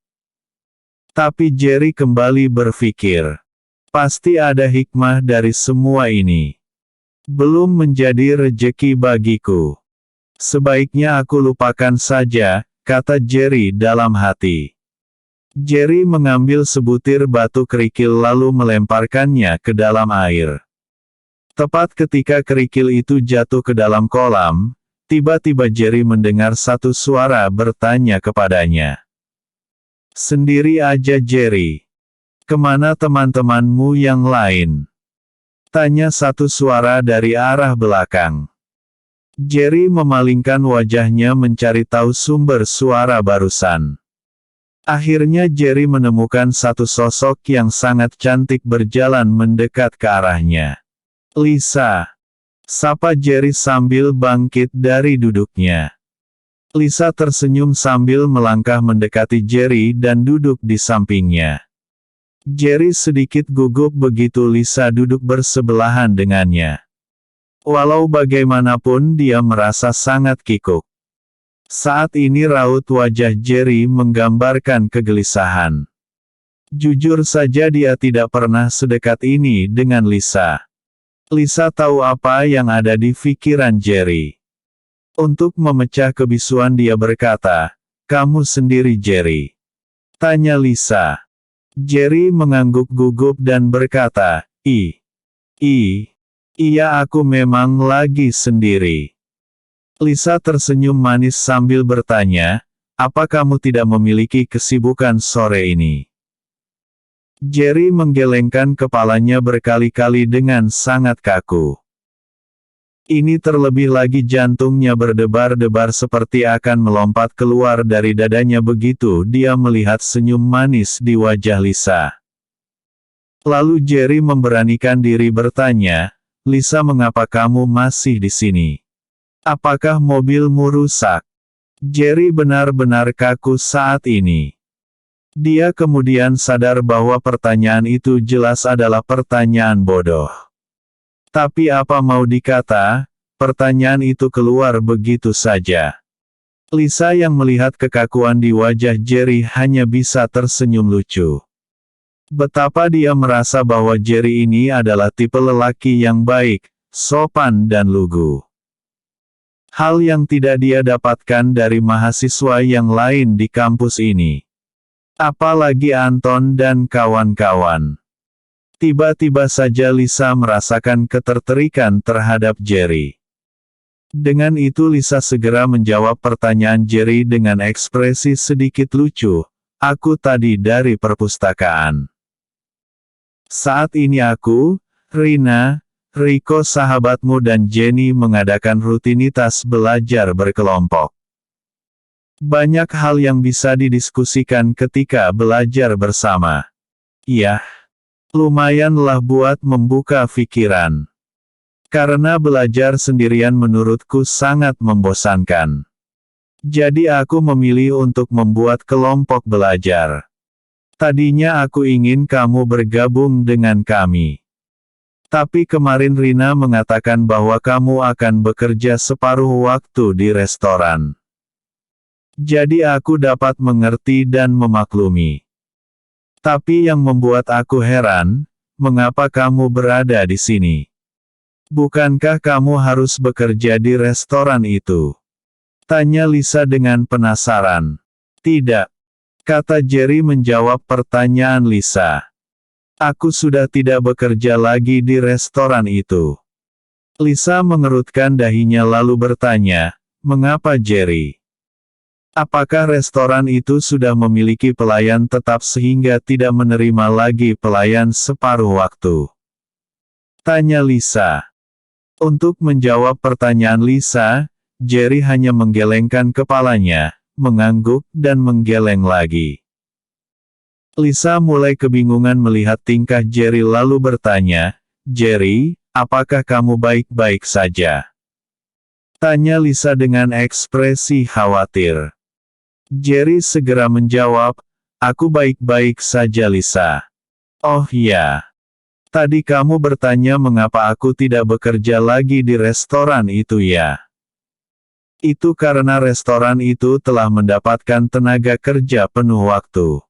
S1: Tapi Jerry kembali berpikir, pasti ada hikmah dari semua ini. Belum menjadi rejeki bagiku. Sebaiknya aku lupakan saja, kata Jerry dalam hati. Jerry mengambil sebutir batu kerikil lalu melemparkannya ke dalam air. Tepat ketika kerikil itu jatuh ke dalam kolam, tiba-tiba Jerry mendengar satu suara bertanya kepadanya. Sendiri aja Jerry. Kemana teman-temanmu yang lain? Tanya satu suara dari arah belakang. Jerry memalingkan wajahnya mencari tahu sumber suara barusan. Akhirnya Jerry menemukan satu sosok yang sangat cantik berjalan mendekat ke arahnya. Lisa. Sapa Jerry sambil bangkit dari duduknya. Lisa tersenyum sambil melangkah mendekati Jerry dan duduk di sampingnya. Jerry sedikit gugup begitu Lisa duduk bersebelahan dengannya. Walau bagaimanapun dia merasa sangat kikuk. Saat ini raut wajah Jerry menggambarkan kegelisahan. Jujur saja dia tidak pernah sedekat ini dengan Lisa. Lisa tahu apa yang ada di pikiran Jerry. Untuk memecah kebisuan dia berkata, "Kamu sendiri Jerry?" Tanya Lisa. Jerry mengangguk gugup dan berkata, Iya aku memang lagi sendiri." Lisa tersenyum manis sambil bertanya, "Apa kamu tidak memiliki kesibukan sore ini?" Jerry menggelengkan kepalanya berkali-kali dengan sangat kaku. Ini terlebih lagi jantungnya berdebar-debar seperti akan melompat keluar dari dadanya begitu dia melihat senyum manis di wajah Lisa. Lalu Jerry memberanikan diri bertanya, "Lisa, mengapa kamu masih di sini? Apakah mobilmu rusak?" Jerry benar-benar kaku saat ini. Dia kemudian sadar bahwa pertanyaan itu jelas adalah pertanyaan bodoh. Tapi apa mau dikata, pertanyaan itu keluar begitu saja. Lisa yang melihat kekakuan di wajah Jerry hanya bisa tersenyum lucu. Betapa dia merasa bahwa Jerry ini adalah tipe lelaki yang baik, sopan dan lugu. Hal yang tidak dia dapatkan dari mahasiswa yang lain di kampus ini. Apalagi Anton dan kawan-kawan. Tiba-tiba saja Lisa merasakan ketertarikan terhadap Jerry. Dengan itu Lisa segera menjawab pertanyaan Jerry dengan ekspresi sedikit lucu, "Aku tadi dari perpustakaan. Saat ini aku, Rina, Rico sahabatmu dan Jenny mengadakan rutinitas belajar berkelompok. Banyak hal yang bisa didiskusikan ketika belajar bersama. Yah, lumayanlah buat membuka pikiran. Karena belajar sendirian menurutku sangat membosankan. Jadi aku memilih untuk membuat kelompok belajar. Tadinya aku ingin kamu bergabung dengan kami. Tapi kemarin Rina mengatakan bahwa kamu akan bekerja separuh waktu di restoran. Jadi aku dapat mengerti dan memaklumi. Tapi yang membuat aku heran, mengapa kamu berada di sini? Bukankah kamu harus bekerja di restoran itu?" Tanya Lisa dengan penasaran. "Tidak," kata Jerry menjawab pertanyaan Lisa. "Aku sudah tidak bekerja lagi di restoran itu." Lisa mengerutkan dahinya lalu bertanya, "Mengapa Jerry? Apakah restoran itu sudah memiliki pelayan tetap sehingga tidak menerima lagi pelayan separuh waktu?" Tanya Lisa. Untuk menjawab pertanyaan Lisa, Jerry hanya menggelengkan kepalanya, mengangguk dan menggeleng lagi. Lisa mulai kebingungan melihat tingkah Jerry lalu bertanya, "Jerry, apakah kamu baik-baik saja?" Tanya Lisa dengan ekspresi khawatir. Jerry segera menjawab, "Aku baik-baik saja Lisa." "Oh ya. Tadi kamu bertanya mengapa aku tidak bekerja lagi di restoran itu ya?" "Itu karena restoran itu telah mendapatkan tenaga kerja penuh waktu.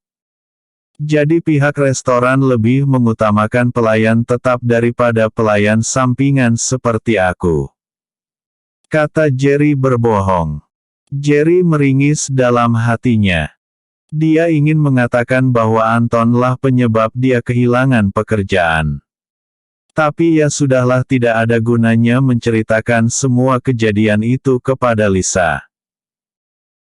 S1: Jadi pihak restoran lebih mengutamakan pelayan tetap daripada pelayan sampingan seperti aku," kata Jerry berbohong. Jerry meringis dalam hatinya. Dia ingin mengatakan bahwa Antonlah penyebab dia kehilangan pekerjaan. Tapi ya sudahlah, tidak ada gunanya menceritakan semua kejadian itu kepada Lisa.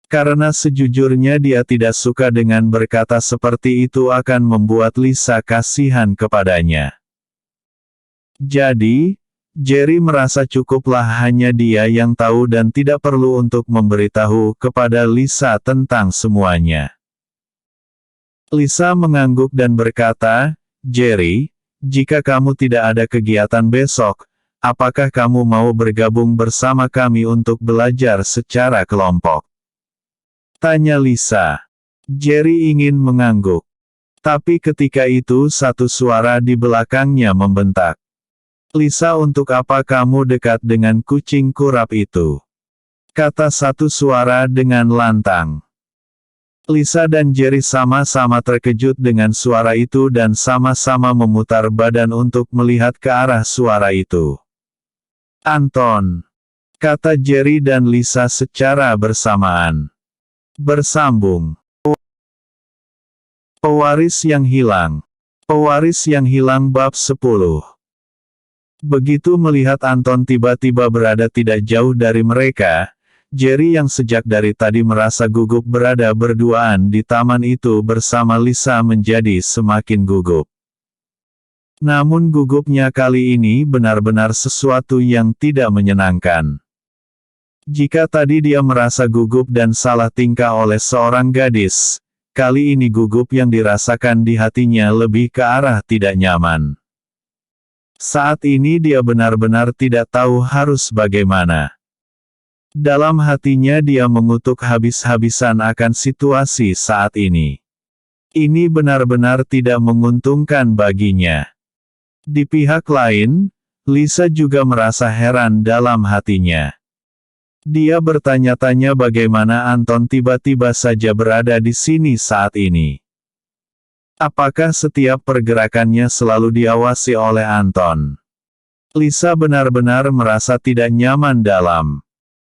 S1: Karena sejujurnya dia tidak suka dengan berkata seperti itu akan membuat Lisa kasihan kepadanya. Jadi, Jerry merasa cukuplah hanya dia yang tahu dan tidak perlu untuk memberitahu kepada Lisa tentang semuanya. Lisa mengangguk dan berkata, "Jerry, jika kamu tidak ada kegiatan besok, apakah kamu mau bergabung bersama kami untuk belajar secara kelompok?" tanya Lisa. Jerry ingin mengangguk. Tapi ketika itu satu suara di belakangnya membentak. "Lisa, untuk apa kamu dekat dengan kucing kurap itu?" kata satu suara dengan lantang. Lisa dan Jerry sama-sama terkejut dengan suara itu dan sama-sama memutar badan untuk melihat ke arah suara itu. "Anton," kata Jerry dan Lisa secara bersamaan. Bersambung. Pewaris yang hilang. Pewaris yang hilang bab 10. Begitu melihat Anton tiba-tiba berada tidak jauh dari mereka, Jerry yang sejak dari tadi merasa gugup berada berduaan di taman itu bersama Lisa menjadi semakin gugup. Namun gugupnya kali ini benar-benar sesuatu yang tidak menyenangkan. Jika tadi dia merasa gugup dan salah tingkah oleh seorang gadis, kali ini gugup yang dirasakan di hatinya lebih ke arah tidak nyaman. Saat ini dia benar-benar tidak tahu harus bagaimana. Dalam hatinya dia mengutuk habis-habisan akan situasi saat ini. Ini benar-benar tidak menguntungkan baginya. Di pihak lain, Lisa juga merasa heran dalam hatinya. Dia bertanya-tanya bagaimana Anton tiba-tiba saja berada di sini saat ini. Apakah setiap pergerakannya selalu diawasi oleh Anton? Lisa benar-benar merasa tidak nyaman dalam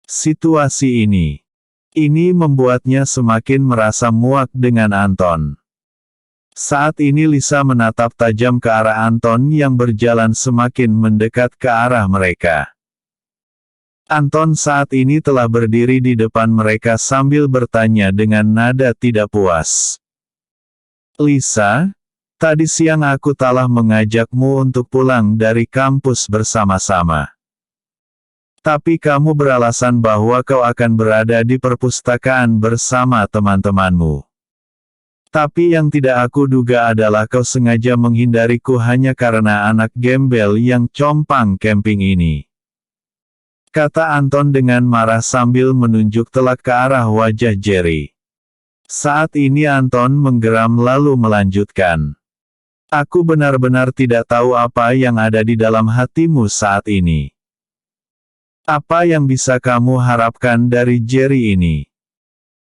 S1: situasi ini. Ini membuatnya semakin merasa muak dengan Anton. Saat ini Lisa menatap tajam ke arah Anton yang berjalan semakin mendekat ke arah mereka. Anton saat ini telah berdiri di depan mereka sambil bertanya dengan nada tidak puas. "Lisa, tadi siang aku telah mengajakmu untuk pulang dari kampus bersama-sama. Tapi kamu beralasan bahwa kau akan berada di perpustakaan bersama teman-temanmu. Tapi yang tidak aku duga adalah kau sengaja menghindariku hanya karena anak gembel yang compang camping ini," kata Anton dengan marah sambil menunjuk telak ke arah wajah Jerry. Saat ini Anton menggeram lalu melanjutkan. "Aku benar-benar tidak tahu apa yang ada di dalam hatimu saat ini. Apa yang bisa kamu harapkan dari Jerry ini?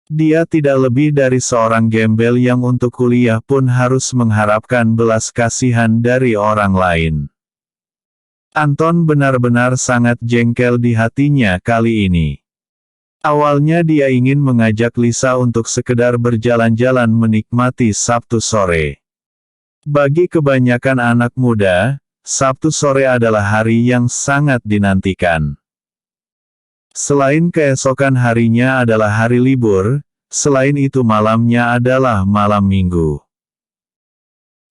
S1: Dia tidak lebih dari seorang gembel yang untuk kuliah pun harus mengharapkan belas kasihan dari orang lain." Anton benar-benar sangat jengkel di hatinya kali ini. Awalnya dia ingin mengajak Lisa untuk sekedar berjalan-jalan menikmati Sabtu sore. Bagi kebanyakan anak muda, Sabtu sore adalah hari yang sangat dinantikan. Selain keesokan harinya adalah hari libur, selain itu malamnya adalah malam minggu.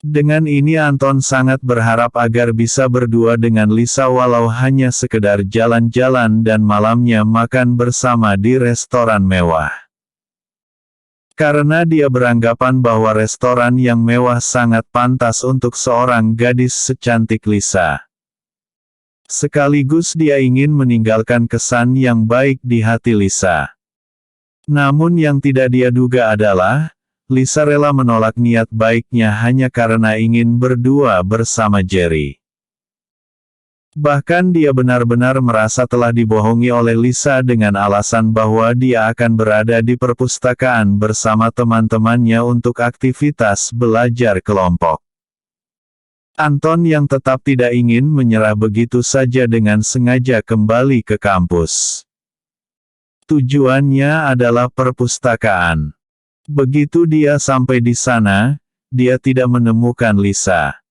S1: Dengan ini Anton sangat berharap agar bisa berdua dengan Lisa walau hanya sekedar jalan-jalan dan malamnya makan bersama di restoran mewah. Karena dia beranggapan bahwa restoran yang mewah sangat pantas untuk seorang gadis secantik Lisa. Sekaligus dia ingin meninggalkan kesan yang baik di hati Lisa. Namun yang tidak dia duga adalah, Lisa rela menolak niat baiknya hanya karena ingin berdua bersama Jerry. Bahkan dia benar-benar merasa telah dibohongi oleh Lisa dengan alasan bahwa dia akan berada di perpustakaan bersama teman-temannya untuk aktivitas belajar kelompok. Anton yang tetap tidak ingin menyerah begitu saja dengan sengaja kembali ke kampus. Tujuannya adalah perpustakaan. Begitu dia sampai di sana, dia tidak menemukan Lisa.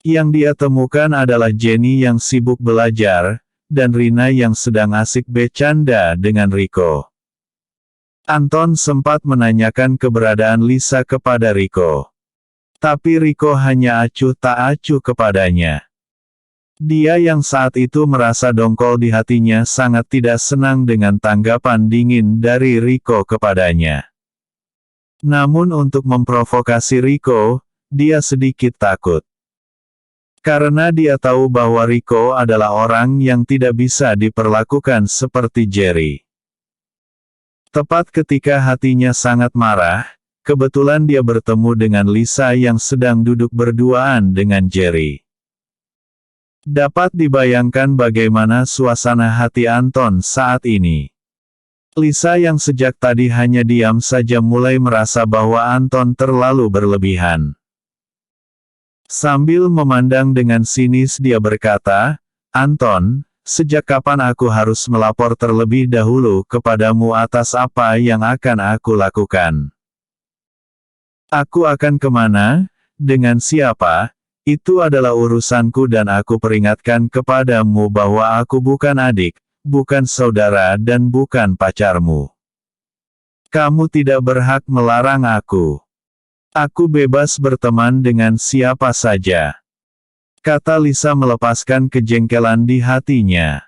S1: Yang dia temukan adalah Jenny yang sibuk belajar, dan Rina yang sedang asik bercanda dengan Rico. Anton sempat menanyakan keberadaan Lisa kepada Rico. Tapi Rico hanya acuh tak acuh kepadanya. Dia yang saat itu merasa dongkol di hatinya sangat tidak senang dengan tanggapan dingin dari Rico kepadanya. Namun untuk memprovokasi Rico, dia sedikit takut. Karena dia tahu bahwa Rico adalah orang yang tidak bisa diperlakukan seperti Jerry. Tepat ketika hatinya sangat marah, kebetulan dia bertemu dengan Lisa yang sedang duduk berduaan dengan Jerry. Dapat dibayangkan bagaimana suasana hati Anton saat ini. Lisa yang sejak tadi hanya diam saja mulai merasa bahwa Anton terlalu berlebihan. Sambil memandang dengan sinis dia berkata, "Anton, sejak kapan aku harus melapor terlebih dahulu kepadamu atas apa yang akan aku lakukan? Aku akan kemana, dengan siapa, itu adalah urusanku dan aku peringatkan kepadamu bahwa aku bukan adik, bukan saudara dan bukan pacarmu. Kamu tidak berhak melarang aku. Aku bebas berteman dengan siapa saja," kata Lisa melepaskan kejengkelan di hatinya.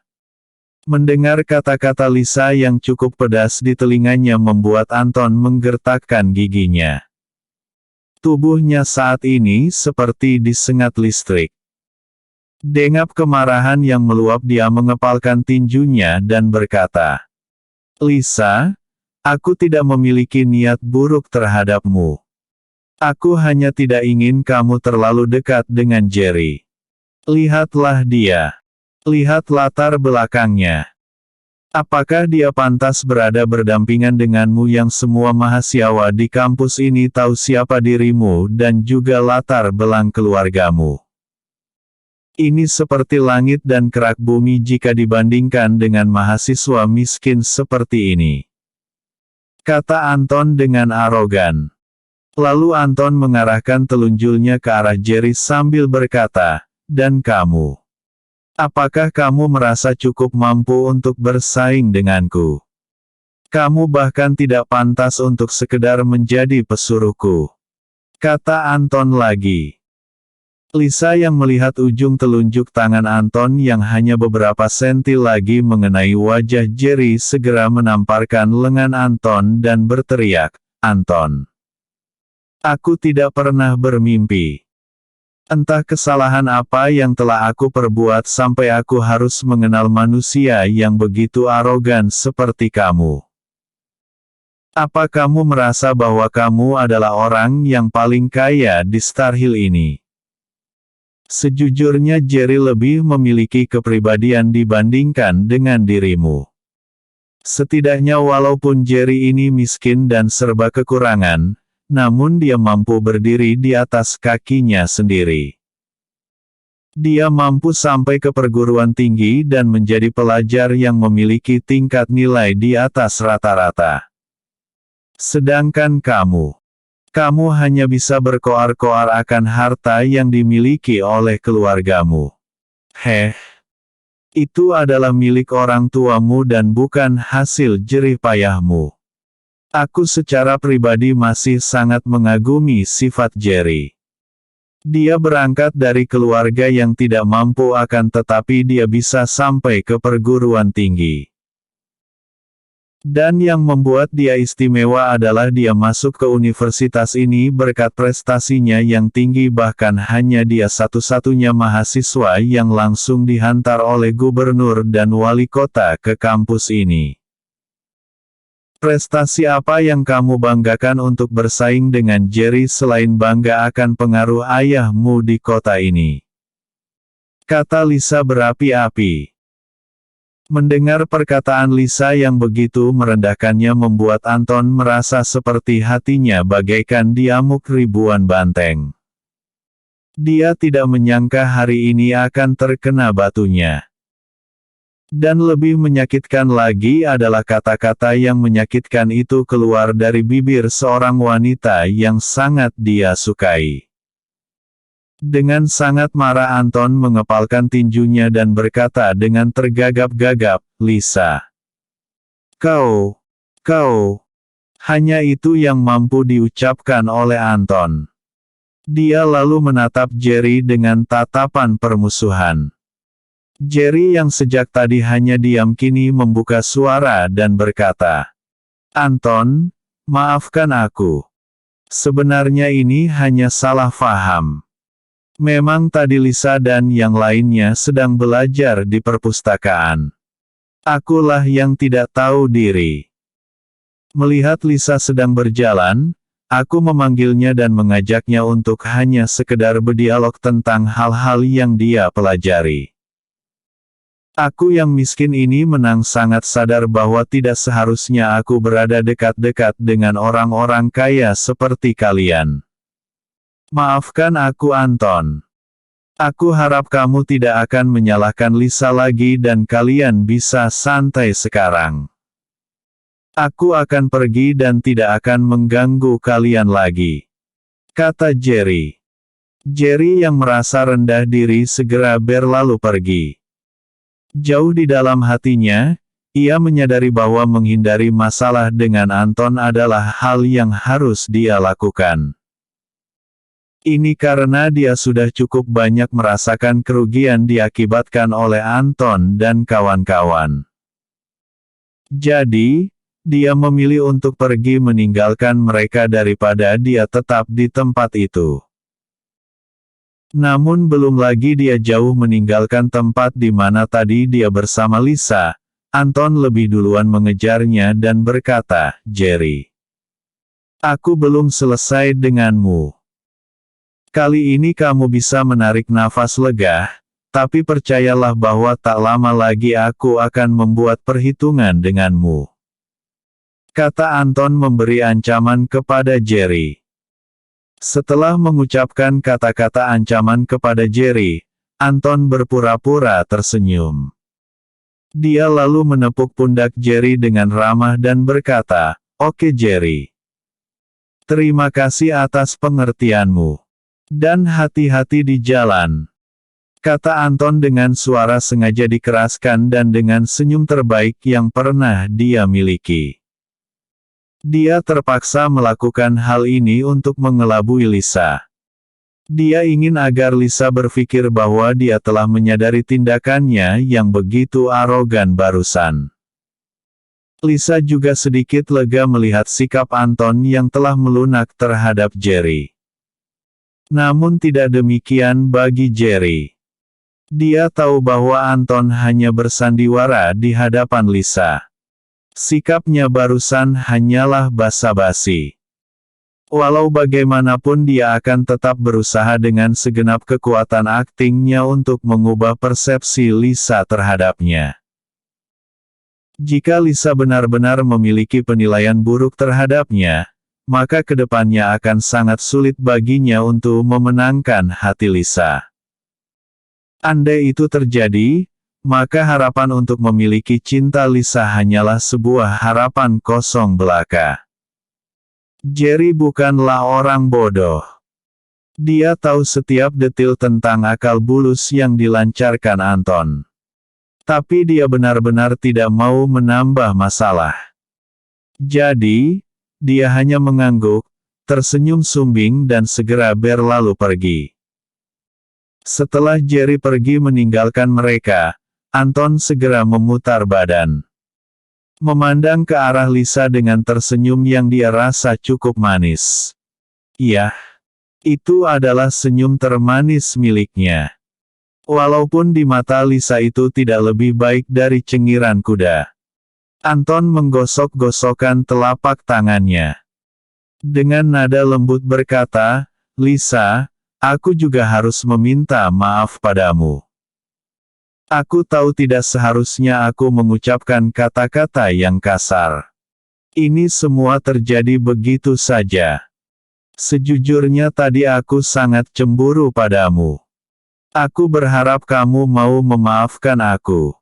S1: Mendengar kata-kata Lisa yang cukup pedas di telinganya membuat Anton menggertakkan giginya. Tubuhnya saat ini seperti disengat listrik. Dengap kemarahan yang meluap dia mengepalkan tinjunya dan berkata, "Lisa, aku tidak memiliki niat buruk terhadapmu. Aku hanya tidak ingin kamu terlalu dekat dengan Jerry. Lihatlah dia. Lihat latar belakangnya. Apakah dia pantas berada berdampingan denganmu yang semua mahasiswa di kampus ini tahu siapa dirimu dan juga latar belakang keluargamu? Ini seperti langit dan kerak bumi jika dibandingkan dengan mahasiswa miskin seperti ini," kata Anton dengan arogan. Lalu Anton mengarahkan telunjuknya ke arah Jerry sambil berkata, "Dan kamu? Apakah kamu merasa cukup mampu untuk bersaing denganku? Kamu bahkan tidak pantas untuk sekedar menjadi pesuruhku," kata Anton lagi. Lisa yang melihat ujung telunjuk tangan Anton yang hanya beberapa senti lagi mengenai wajah Jerry segera menamparkan lengan Anton dan berteriak, "Anton! Aku tidak pernah bermimpi. Entah kesalahan apa yang telah aku perbuat sampai aku harus mengenal manusia yang begitu arogan seperti kamu. Apa kamu merasa bahwa kamu adalah orang yang paling kaya di Star Hill ini?" Sejujurnya Jerry lebih memiliki kepribadian dibandingkan dengan dirimu. Setidaknya walaupun Jerry ini miskin dan serba kekurangan, namun dia mampu berdiri di atas kakinya sendiri. Dia mampu sampai ke perguruan tinggi dan menjadi pelajar yang memiliki tingkat nilai di atas rata-rata. Sedangkan kamu hanya bisa berkoar-koar akan harta yang dimiliki oleh keluargamu. Itu adalah milik orang tuamu dan bukan hasil jerih payahmu. Aku secara pribadi masih sangat mengagumi sifat Jerry. Dia berangkat dari keluarga yang tidak mampu akan tetapi dia bisa sampai ke perguruan tinggi. Dan yang membuat dia istimewa adalah dia masuk ke universitas ini berkat prestasinya yang tinggi bahkan hanya dia satu-satunya mahasiswa yang langsung dihantar oleh gubernur dan wali kota ke kampus ini. Prestasi apa yang kamu banggakan untuk bersaing dengan Jerry selain bangga akan pengaruh ayahmu di kota ini? Kata Lisa berapi-api. Mendengar perkataan Lisa yang begitu merendahkannya membuat Anton merasa seperti hatinya bagaikan diamuk ribuan banteng. Dia tidak menyangka hari ini akan terkena batunya. Dan lebih menyakitkan lagi adalah kata-kata yang menyakitkan itu keluar dari bibir seorang wanita yang sangat dia sukai. Dengan sangat marah Anton mengepalkan tinjunya dan berkata dengan tergagap-gagap, "Lisa. Kau. Hanya itu yang mampu diucapkan oleh Anton. Dia lalu menatap Jerry dengan tatapan permusuhan. Jerry yang sejak tadi hanya diam kini membuka suara dan berkata, "Anton, maafkan aku. Sebenarnya ini hanya salah faham. Memang tadi Lisa dan yang lainnya sedang belajar di perpustakaan. Akulah yang tidak tahu diri." Melihat Lisa sedang berjalan, aku memanggilnya dan mengajaknya untuk hanya sekedar berdialog tentang hal-hal yang dia pelajari. Aku yang miskin ini menang sangat sadar bahwa tidak seharusnya aku berada dekat-dekat dengan orang-orang kaya seperti kalian. Maafkan aku Anton. Aku harap kamu tidak akan menyalahkan Lisa lagi dan kalian bisa santai sekarang. Aku akan pergi dan tidak akan mengganggu kalian lagi," kata Jerry. Jerry yang merasa rendah diri segera berlalu pergi. Jauh di dalam hatinya, ia menyadari bahwa menghindari masalah dengan Anton adalah hal yang harus dia lakukan. Ini karena dia sudah cukup banyak merasakan kerugian diakibatkan oleh Anton dan kawan-kawan. Jadi, dia memilih untuk pergi meninggalkan mereka daripada dia tetap di tempat itu. Namun belum lagi dia jauh meninggalkan tempat di mana tadi dia bersama Lisa, Anton lebih duluan mengejarnya dan berkata, "Jerry. Aku belum selesai denganmu. Kali ini kamu bisa menarik nafas lega, tapi percayalah bahwa tak lama lagi aku akan membuat perhitungan denganmu," kata Anton memberi ancaman kepada Jerry. Setelah mengucapkan kata-kata ancaman kepada Jerry, Anton berpura-pura tersenyum. Dia lalu menepuk pundak Jerry dengan ramah dan berkata, "Oke Jerry. Terima kasih atas pengertianmu. Dan hati-hati di jalan," kata Anton dengan suara sengaja dikeraskan dan dengan senyum terbaik yang pernah dia miliki. Dia terpaksa melakukan hal ini untuk mengelabui Lisa. Dia ingin agar Lisa berpikir bahwa dia telah menyadari tindakannya yang begitu arogan barusan. Lisa juga sedikit lega melihat sikap Anton yang telah melunak terhadap Jerry. Namun tidak demikian bagi Jerry. Dia tahu bahwa Anton hanya bersandiwara di hadapan Lisa. Sikapnya barusan hanyalah basa-basi. Walau bagaimanapun dia akan tetap berusaha dengan segenap kekuatan aktingnya untuk mengubah persepsi Lisa terhadapnya. Jika Lisa benar-benar memiliki penilaian buruk terhadapnya, maka kedepannya akan sangat sulit baginya untuk memenangkan hati Lisa. Andai itu terjadi, maka harapan untuk memiliki cinta Lisa hanyalah sebuah harapan kosong belaka. Jerry bukanlah orang bodoh. Dia tahu setiap detil tentang akal bulus yang dilancarkan Anton. Tapi dia benar-benar tidak mau menambah masalah. Jadi, dia hanya mengangguk, tersenyum sumbing dan segera berlalu pergi. Setelah Jerry pergi meninggalkan mereka, Anton segera memutar badan. Memandang ke arah Lisa dengan tersenyum yang dia rasa cukup manis. Iya, itu adalah senyum termanis miliknya. Walaupun di mata Lisa itu tidak lebih baik dari cengiran kuda. Anton menggosok-gosokkan telapak tangannya. Dengan nada lembut berkata, "Lisa, aku juga harus meminta maaf padamu. Aku tahu tidak seharusnya aku mengucapkan kata-kata yang kasar. Ini semua terjadi begitu saja. Sejujurnya tadi aku sangat cemburu padamu. Aku berharap kamu mau memaafkan aku,"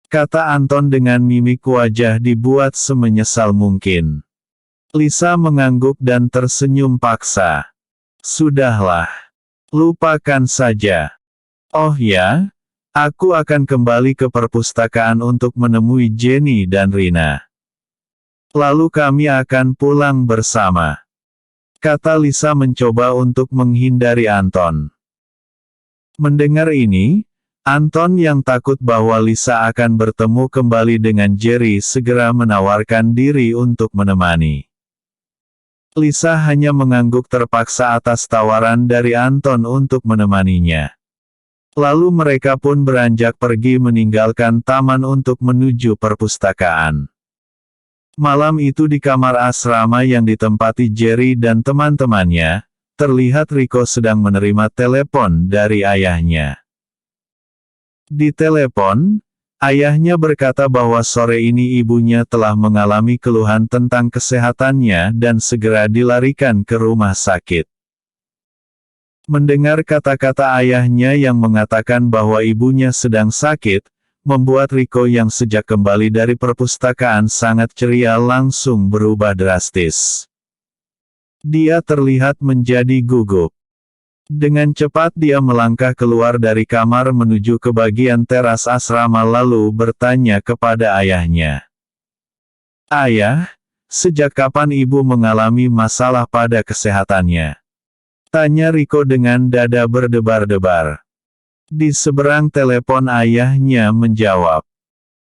S1: kata Anton dengan mimik wajah dibuat semenyesal mungkin. Lisa mengangguk dan tersenyum paksa. "Sudahlah. Lupakan saja. Oh ya, aku akan kembali ke perpustakaan untuk menemui Jenny dan Rina. Lalu kami akan pulang bersama," kata Lisa mencoba untuk menghindari Anton. Mendengar ini, Anton yang takut bahwa Lisa akan bertemu kembali dengan Jerry segera menawarkan diri untuk menemani. Lisa hanya mengangguk terpaksa atas tawaran dari Anton untuk menemaninya. Lalu mereka pun beranjak pergi meninggalkan taman untuk menuju perpustakaan. Malam itu di kamar asrama yang ditempati Jerry dan teman-temannya, terlihat Rico sedang menerima telepon dari ayahnya. Di telepon, ayahnya berkata bahwa sore ini ibunya telah mengalami keluhan tentang kesehatannya dan segera dilarikan ke rumah sakit. Mendengar kata-kata ayahnya yang mengatakan bahwa ibunya sedang sakit, membuat Rico yang sejak kembali dari perpustakaan sangat ceria langsung berubah drastis. Dia terlihat menjadi gugup. Dengan cepat dia melangkah keluar dari kamar menuju ke bagian teras asrama lalu bertanya kepada ayahnya. "Ayah, sejak kapan ibu mengalami masalah pada kesehatannya?" tanya Rico dengan dada berdebar-debar. Di seberang telepon ayahnya menjawab,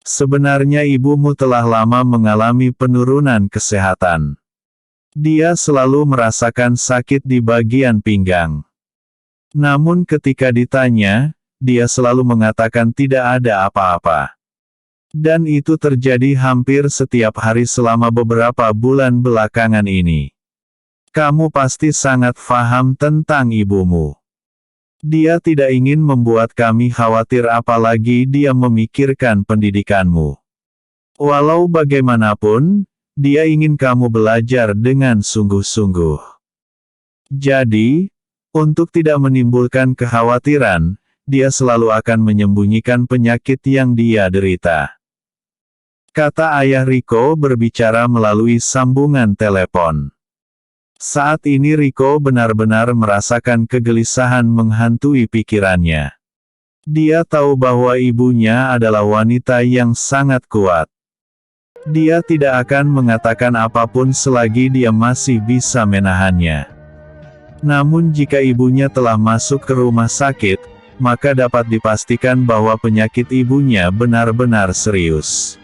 S1: "Sebenarnya ibumu telah lama mengalami penurunan kesehatan. Dia selalu merasakan sakit di bagian pinggang. Namun ketika ditanya, dia selalu mengatakan tidak ada apa-apa. Dan itu terjadi hampir setiap hari selama beberapa bulan belakangan ini. Kamu pasti sangat paham tentang ibumu. Dia tidak ingin membuat kami khawatir apalagi dia memikirkan pendidikanmu. Walau bagaimanapun, dia ingin kamu belajar dengan sungguh-sungguh. Jadi, untuk tidak menimbulkan kekhawatiran, dia selalu akan menyembunyikan penyakit yang dia derita," kata ayah Rico berbicara melalui sambungan telepon. Saat ini Rico benar-benar merasakan kegelisahan menghantui pikirannya. Dia tahu bahwa ibunya adalah wanita yang sangat kuat. Dia tidak akan mengatakan apapun selagi dia masih bisa menahannya. Namun jika ibunya telah masuk ke rumah sakit, maka dapat dipastikan bahwa penyakit ibunya benar-benar serius.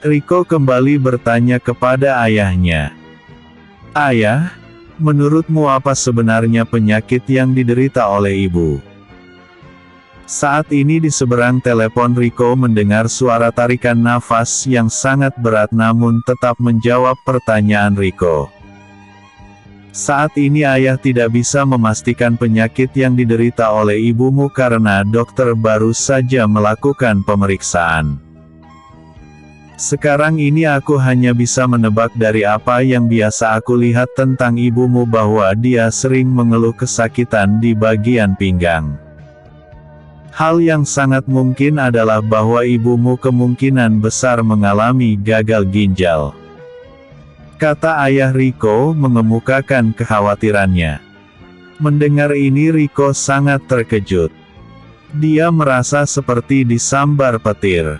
S1: Rico kembali bertanya kepada ayahnya. "Ayah, menurutmu apa sebenarnya penyakit yang diderita oleh ibu?" Saat ini di seberang telepon Rico mendengar suara tarikan nafas yang sangat berat namun tetap menjawab pertanyaan Rico. Saat ini ayah tidak bisa memastikan penyakit yang diderita oleh ibumu karena dokter baru saja melakukan pemeriksaan. Sekarang ini aku hanya bisa menebak dari apa yang biasa aku lihat tentang ibumu bahwa dia sering mengeluh kesakitan di bagian pinggang. Hal yang sangat mungkin adalah bahwa ibumu kemungkinan besar mengalami gagal ginjal, kata ayah Rico mengemukakan kekhawatirannya. Mendengar ini Rico sangat terkejut. Dia merasa seperti disambar petir.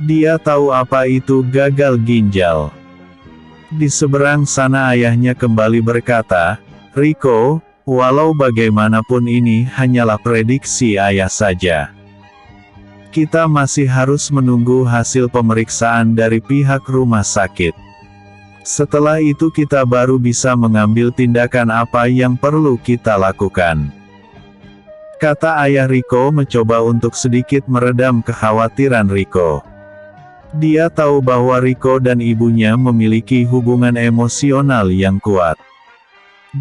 S1: Dia tahu apa itu gagal ginjal. Di seberang sana ayahnya kembali berkata, "Rico, walau bagaimanapun ini hanyalah prediksi ayah saja. Kita masih harus menunggu hasil pemeriksaan dari pihak rumah sakit. Setelah itu kita baru bisa mengambil tindakan apa yang perlu kita lakukan," kata ayah Rico mencoba untuk sedikit meredam kekhawatiran Rico. Dia tahu bahwa Rico dan ibunya memiliki hubungan emosional yang kuat.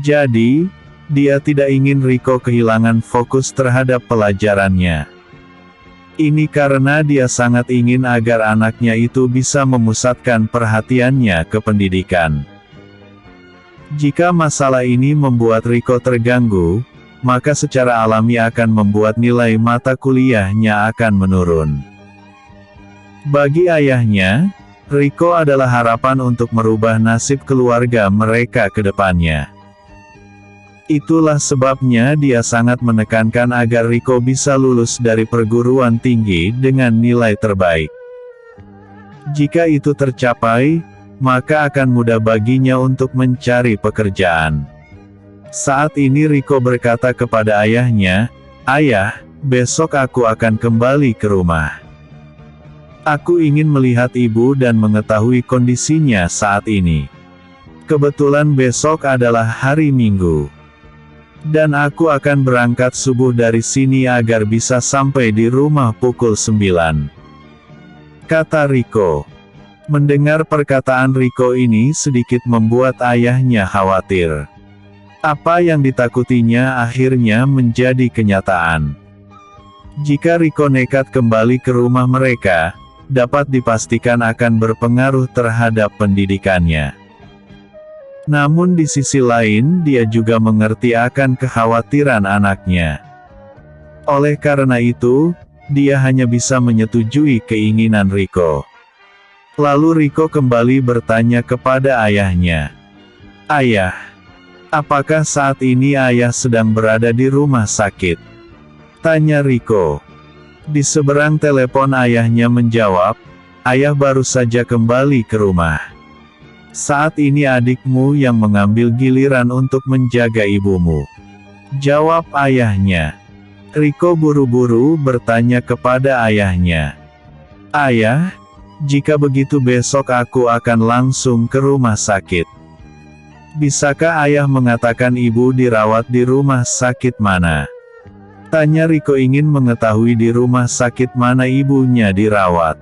S1: Jadi, dia tidak ingin Rico kehilangan fokus terhadap pelajarannya. Ini karena dia sangat ingin agar anaknya itu bisa memusatkan perhatiannya ke pendidikan. Jika masalah ini membuat Rico terganggu, maka secara alami akan membuat nilai mata kuliahnya akan menurun. Bagi ayahnya, Rico adalah harapan untuk merubah nasib keluarga mereka ke depannya. Itulah sebabnya dia sangat menekankan agar Rico bisa lulus dari perguruan tinggi dengan nilai terbaik. Jika itu tercapai, maka akan mudah baginya untuk mencari pekerjaan. Saat ini Rico berkata kepada ayahnya, "Ayah, besok aku akan kembali ke rumah. Aku ingin melihat ibu dan mengetahui kondisinya saat ini. Kebetulan besok adalah hari Minggu. Dan aku akan berangkat subuh dari sini agar bisa sampai di rumah pukul 9. Kata Rico. Mendengar perkataan Rico ini sedikit membuat ayahnya khawatir. Apa yang ditakutinya akhirnya menjadi kenyataan. Jika Rico nekat kembali ke rumah mereka, dapat dipastikan akan berpengaruh terhadap pendidikannya. Namun di sisi lain dia juga mengerti akan kekhawatiran anaknya. Oleh karena itu, dia hanya bisa menyetujui keinginan Rico. Lalu Rico kembali bertanya kepada ayahnya. "Ayah, apakah saat ini ayah sedang berada di rumah sakit?" Tanya Rico. Di seberang telepon ayahnya menjawab, "Ayah baru saja kembali ke rumah. Saat ini adikmu yang mengambil giliran untuk menjaga ibumu," jawab ayahnya. Rico buru-buru bertanya kepada ayahnya. "Ayah, jika begitu besok aku akan langsung ke rumah sakit. Bisakah ayah mengatakan ibu dirawat di rumah sakit mana?" Tanya Rico ingin mengetahui di rumah sakit mana ibunya dirawat.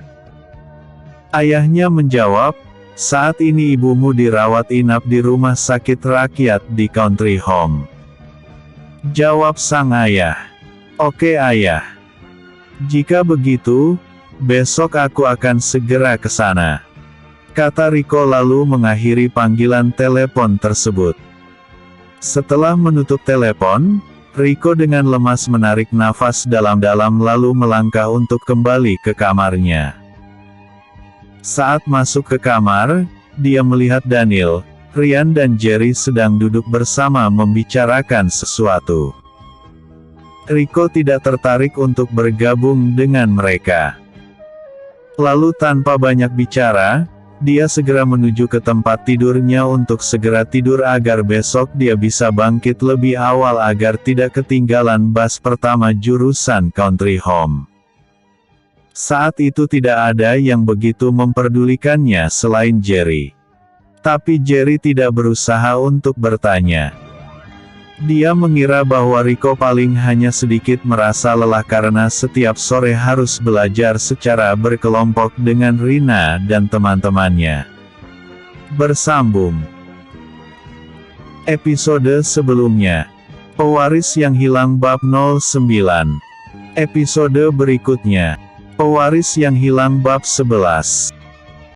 S1: Ayahnya menjawab, "Saat ini ibumu dirawat inap di rumah sakit rakyat di Country Home." Jawab sang ayah. "Oke ayah. Jika begitu, besok aku akan segera ke sana," kata Rico lalu mengakhiri panggilan telepon tersebut. Setelah menutup telepon, Rico dengan lemas menarik nafas dalam-dalam lalu melangkah untuk kembali ke kamarnya. Saat masuk ke kamar, dia melihat Daniel, Ryan dan Jerry sedang duduk bersama membicarakan sesuatu. Rico tidak tertarik untuk bergabung dengan mereka. Lalu tanpa banyak bicara, dia segera menuju ke tempat tidurnya untuk segera tidur agar besok dia bisa bangkit lebih awal agar tidak ketinggalan bus pertama jurusan Country Home. Saat itu tidak ada yang begitu memperdulikannya selain Jerry. Tapi Jerry tidak berusaha untuk bertanya. Dia mengira bahwa Rico paling hanya sedikit merasa lelah karena setiap sore harus belajar secara berkelompok dengan Rina dan teman-temannya. Bersambung. Episode sebelumnya. Pewaris yang hilang bab 09. Episode berikutnya. Pewaris yang hilang bab 11.